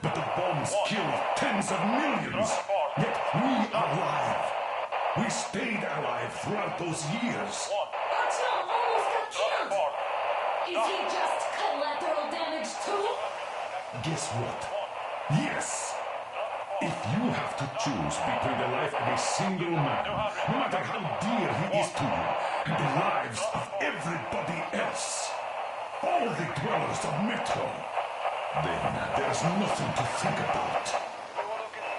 but the bombs killed tens of millions. Yet we are alive. We stayed alive throughout those years. Artyom almost got killed. Is he just collateral damage too? Guess what? Yes. If you have to choose between the life of a single man, no matter how dear he is to you, and the lives of everybody else, all the dwellers of Metro, then there's nothing to think about.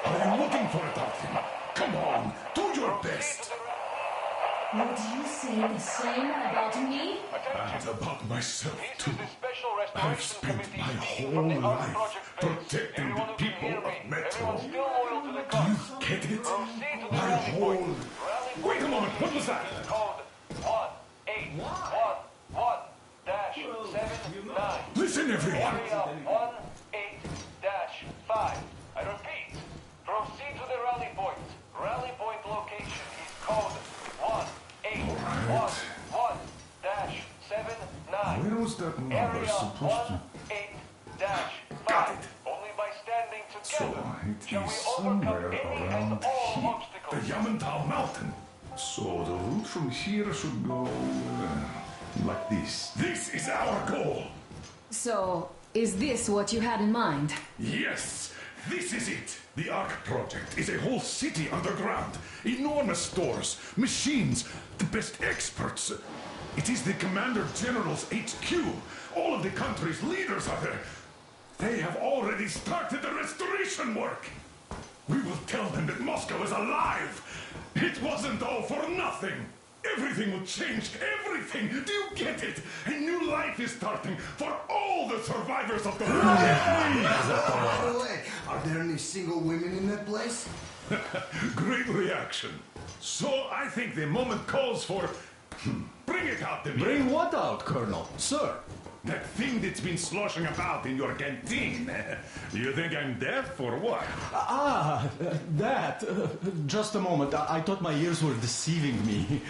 Are you looking for it, Artyom? Come on, do your best. Would you say the same about me? And about myself, too. I've spent my whole life protecting the people of Metro. Do you get it? My whole... Wait a moment, what was that? Code 1811-79. Listen, everyone. Area 18-5. I repeat, proceed to the rally point. Rally point location is code 1811-79. Where was that number Area supposed to... 18-5. Only by standing together So, it is somewhere around here. The Yamantau Mountain. So, the route from here should go... like this. This is our goal. So, is this what you had in mind? Yes, this is it. The Ark Project is a whole city underground. Enormous stores, machines, the best experts. It is the Commander General's HQ. All of the country's leaders are there. They have already started the restoration work. We will tell them that Moscow is alive. It wasn't all for nothing. Everything will change. Everything. Do you get it? A new life is starting for all the survivors of the war. By the way, are there any single women in that place? Great reaction. So I think the moment calls for... Bring it out to me. Bring what out, Colonel? Sir? That thing that's been sloshing about in your canteen. You think I'm deaf or what? That. Just a moment. I thought my ears were deceiving me.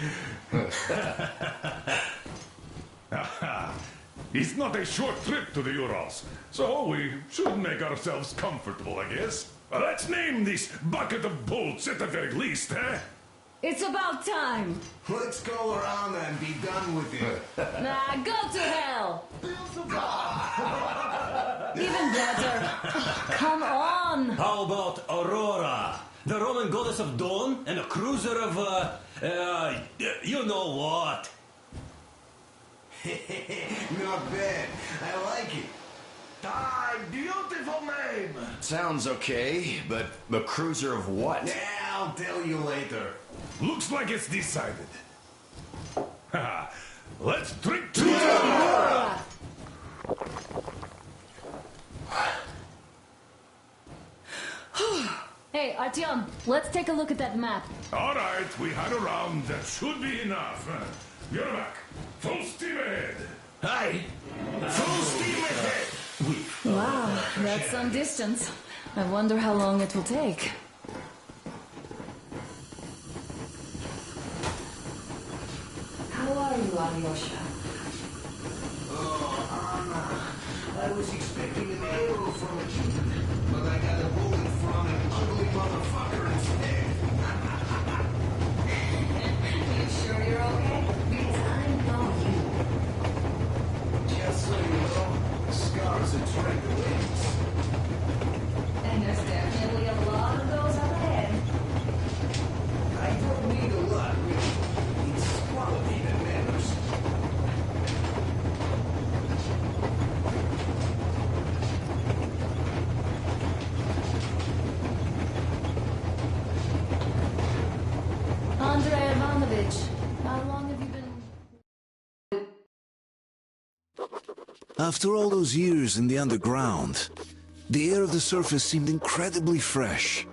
It's not a short trip to the Urals, so we should make ourselves comfortable, I guess. Let's name this bucket of bolts at the very least, eh? It's about time. Let's go around and be done with it. Nah, go to hell. Even better. Come on. How about Aurora? The Roman goddess of dawn and a cruiser of, you know what? Not bad. I like it. Beautiful name. Sounds okay, but the cruiser of what? Yeah, I'll tell you later. Looks like it's decided. Let's drink to Aurora! Hey, Artyom, let's take a look at that map. All right, we had a round. That should be enough. You're back. Full steam ahead. Hi. Full steam ahead. Wow, that's some distance. I wonder how long it will take. How are you, Alyosha? Oh, Anna. I was expecting an arrow from a kitten, but I got a bullet from an ugly motherfucker instead. Andrei Ivanovich, how long have you been... After all those years in the underground, the air of the surface seemed incredibly fresh,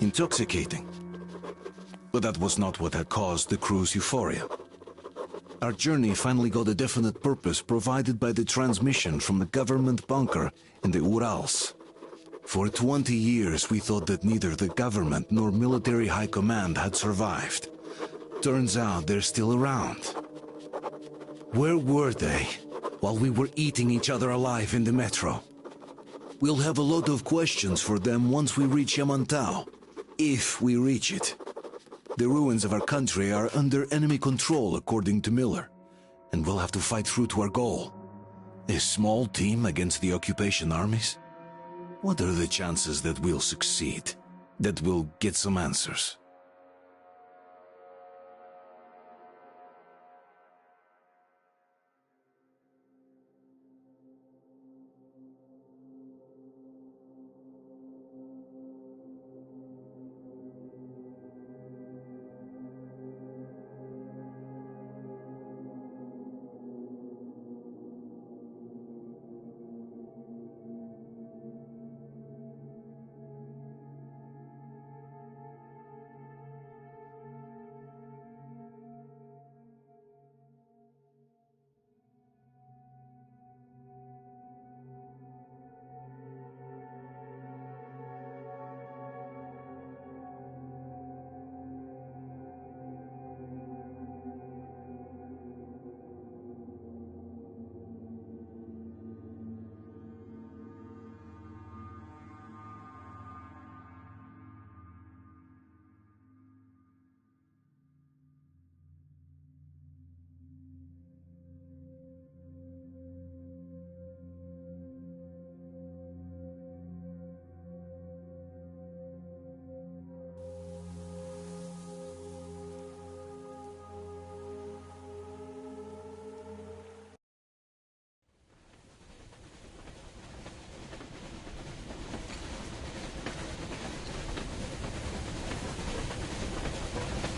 intoxicating. But that was not what had caused the crew's euphoria. Our journey finally got a definite purpose provided by the transmission from the government bunker in the Urals. For 20 years we thought that neither the government nor military high command had survived. Turns out they're still around. Where were they while we were eating each other alive in the metro? We'll have a lot of questions for them once we reach Yamantau, if we reach it. The ruins of our country are under enemy control, according to Miller, and we'll have to fight through to our goal. A small team against the occupation armies? What are the chances that we'll succeed? That we'll get some answers?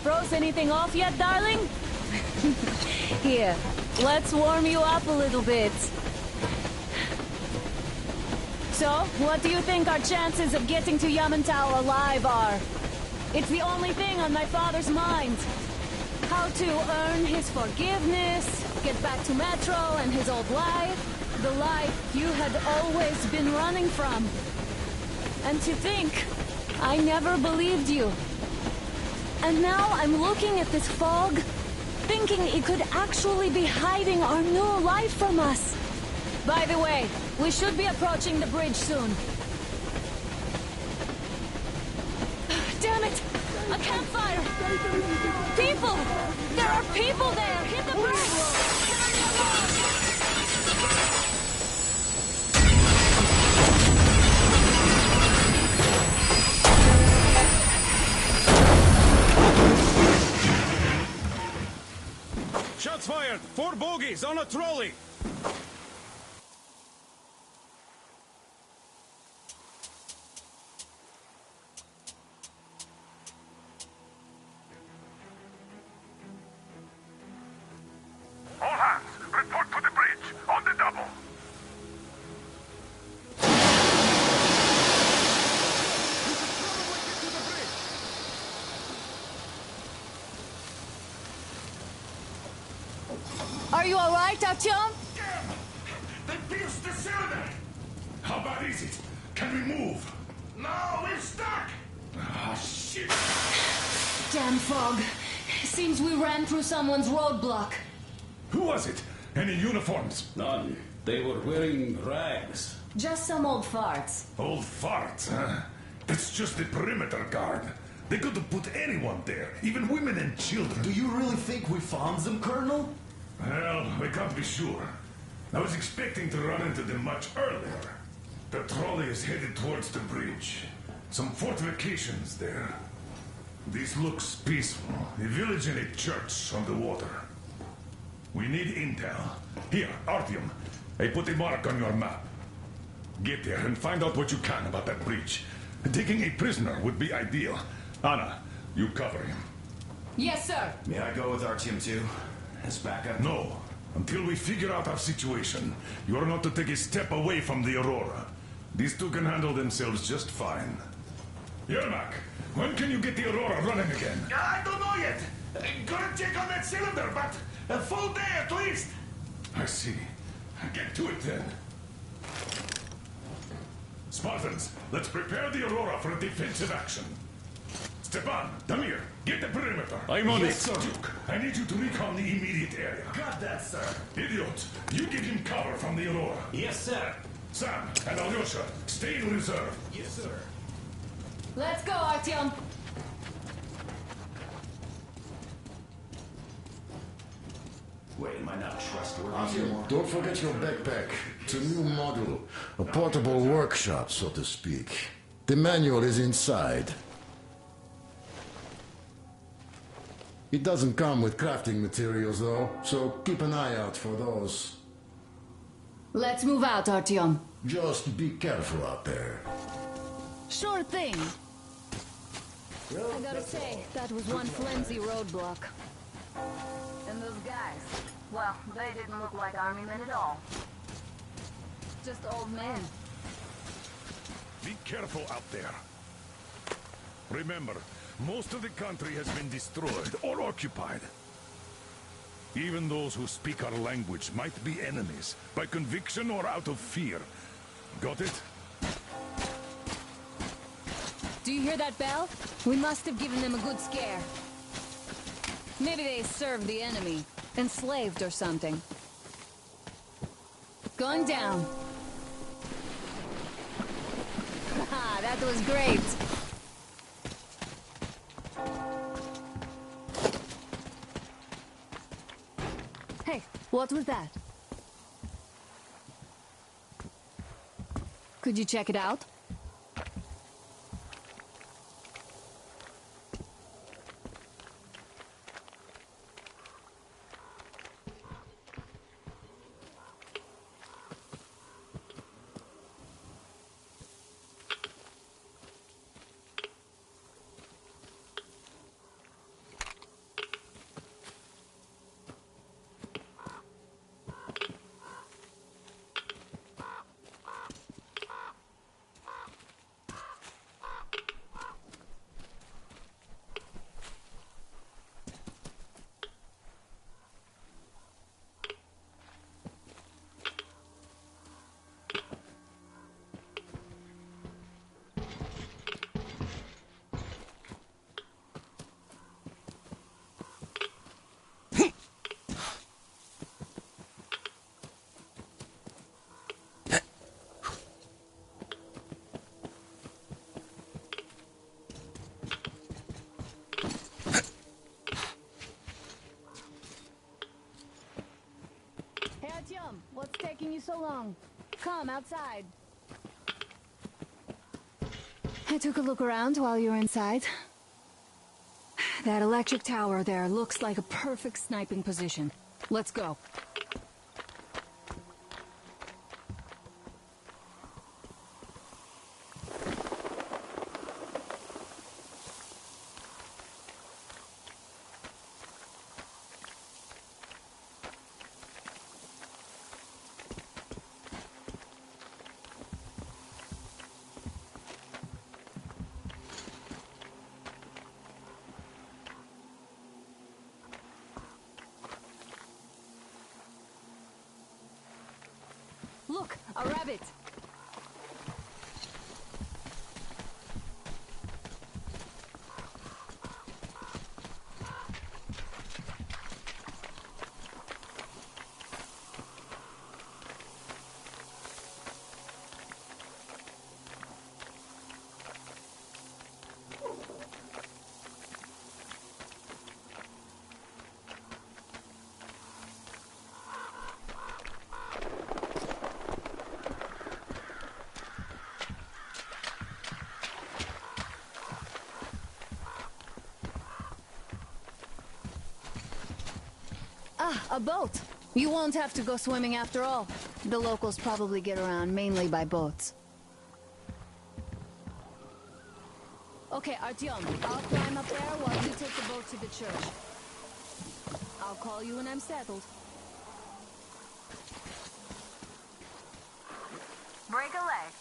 Froze anything off yet, darling? Here, let's warm you up a little bit. So, what do you think our chances of getting to Yamantau alive are? It's the only thing on my father's mind. How to earn his forgiveness, get back to Metro and his old life. The life you had always been running from. And to think, I never believed you. And now I'm looking at this fog, thinking it could actually be hiding our new life from us. By the way, we should be approaching the bridge soon. Damn it! A campfire! People! There are people there! Hit the bridge! Shots fired! 4 bogies on a trolley! All hands, report to the bridge, on the double! Are you alright, Artyom? They pierced the cylinder! How bad is it? Can we move? No, we're stuck! Ah, shit! Damn fog. Seems we ran through someone's roadblock. Who was it? Any uniforms? None. They were wearing rags. Just some old farts. Old farts, huh? It's just the perimeter guard. They could have put anyone there, even women and children. Do you really think we found them, Colonel? Well, we can't be sure. I was expecting to run into them much earlier. The trolley is headed towards the bridge. Some fortifications there. This looks peaceful. A village and a church on the water. We need intel. Here, Artyom. I put a mark on your map. Get there and find out what you can about that bridge. Taking a prisoner would be ideal. Anna, you cover him. Yes, sir. May I go with Artyom too? As backup? No. Until we figure out our situation, you are not to take a step away from the Aurora. These two can handle themselves just fine. Yermak, when can you get the Aurora running again? I don't know yet. Gonna check on that cylinder, but a full day at least. I see. Get to it then. Spartans, let's prepare the Aurora for a defensive action. Stepan, Damir, get the perimeter. I'm on Yes, it. Duke, I need you to recon the immediate area. Got that, sir. Idiot, you give him cover from the Aurora. Yes, sir. Sam and Alyosha, stay in reserve. Yes, sir. Let's go, Artyom. Wait, am I not trustworthy Artyom, anymore? don't forget your backpack. It's a new model. A portable workshop, so to speak. The manual is inside. It doesn't come with crafting materials, though, so keep an eye out for those. Let's move out, Artyom. Just be careful out there. Sure thing. I gotta say, that was one flimsy roadblock. And those guys, well, they didn't look like army men at all. Just old men. Be careful out there. Remember, most of the country has been destroyed or occupied. Even those who speak our language might be enemies, by conviction or out of fear. Got it? Do you hear that bell? We must have given them a good scare. Maybe they served the enemy. Enslaved or something. Going down. Haha, that was great. Hey, what was that? Could you check it out? What's taking you so long? Come outside. I took a look around while you were inside. That electric tower there looks like a perfect sniping position. Let's go. Look, a rabbit! Ah, a boat! You won't have to go swimming after all. The locals probably get around mainly by boats. Okay, Artyom, I'll climb up there while you take the boat to the church. I'll call you when I'm settled. Break a leg.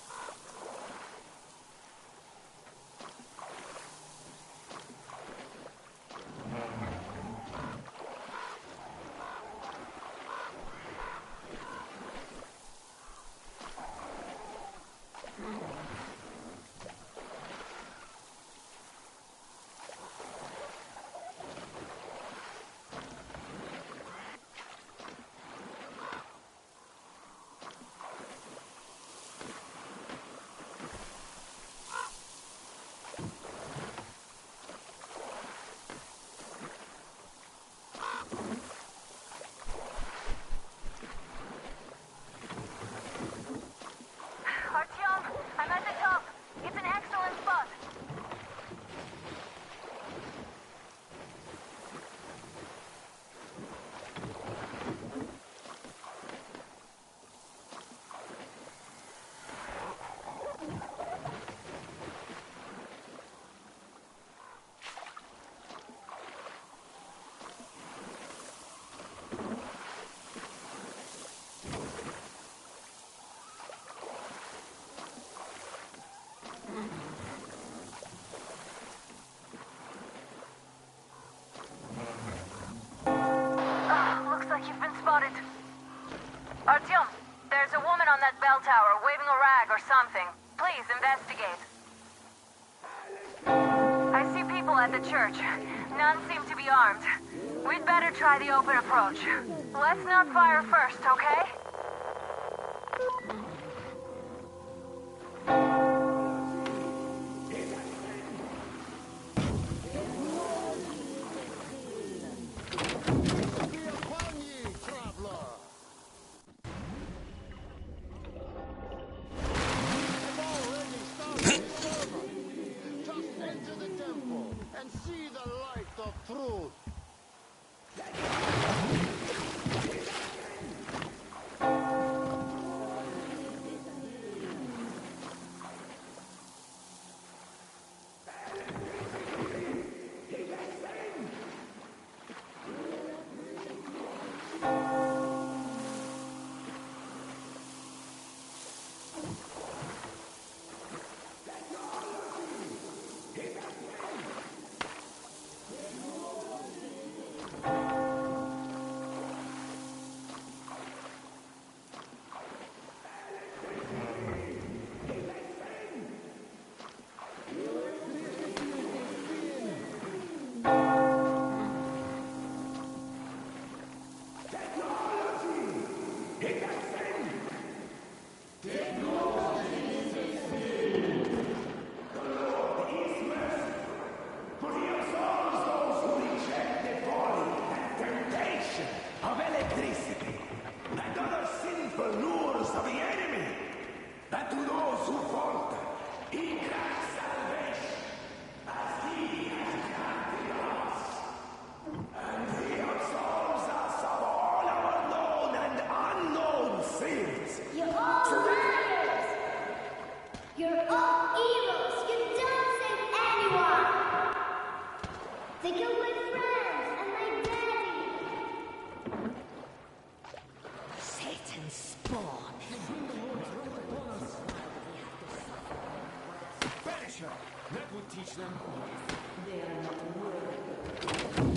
You've been spotted. Artyom, there's a woman on that bell tower waving a rag or something. Please investigate. I see people at the church. None seem to be armed. We'd better try the open approach. Let's not fire first, okay? That would teach them. They are not worthy.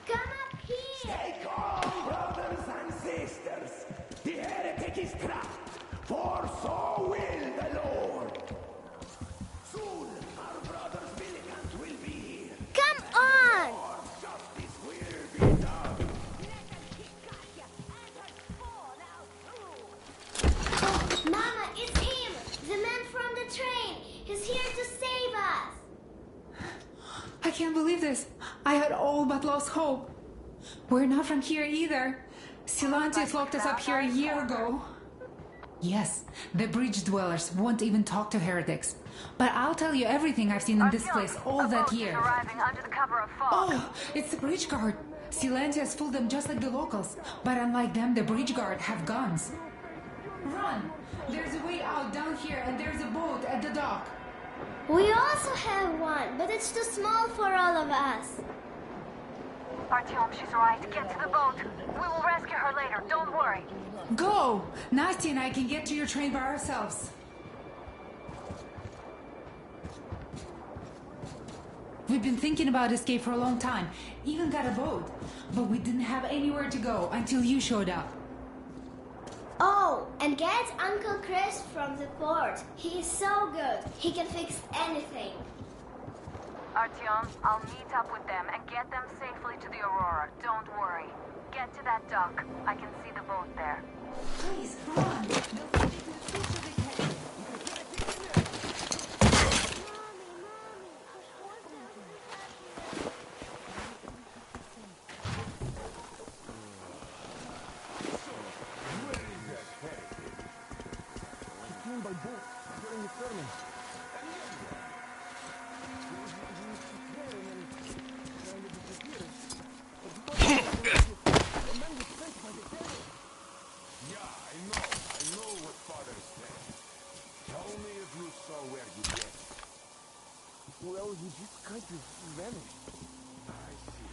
Come up here! Stay calm, brothers and sisters. The heretic is trapped, for so will the Lord. Soon, our brother's militant will be here. Come on! Justice will be done. Mama, it's him! The man from the train! He's here to save us! I can't believe this. I had all but lost hope. We're not from here either. Silantius locked us up here a year ago. Yes, the bridge dwellers won't even talk to heretics. But I'll tell you everything I've seen in this place all that year. Arriving under the cover of fog. Oh, it's the bridge guard. Silantius fooled them just like the locals. But unlike them, the bridge guard have guns. Run! There's a way out out down here and there's a boat at the dock. We also have one, but it's too small for all of us. Artyom, she's right. Get to the boat. We will rescue her later. Don't worry. Go! Nastya and I can get to your train by ourselves. We've been thinking about escape for a long time. Even got a boat. But we didn't have anywhere to go until you showed up. Oh, and get Uncle Chris from the port. He is so good. He can fix anything. Artyom, I'll meet up with them and get them safely to the Aurora. Don't worry. Get to that dock. I can see the boat there. Please, come on. Well, he just kind of vanished. I see.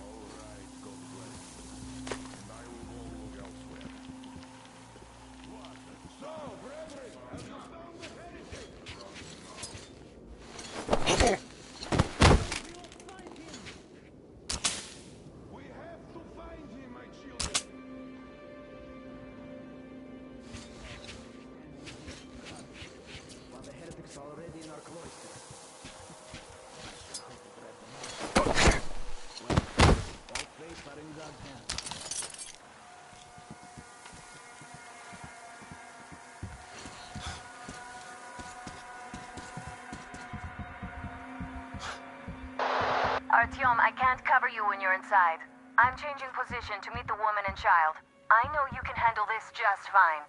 All right, God bless. And I will go look elsewhere. What? So, brethren, have you found the heretic? We have to find him, my children. Well, the heretic's already in our cloister. Artyom, I can't cover you when you're inside. I'm changing position to meet the woman and child. I know you can handle this just fine.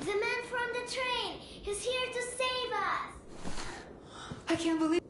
The man from the train! He's here to save us! I can't believe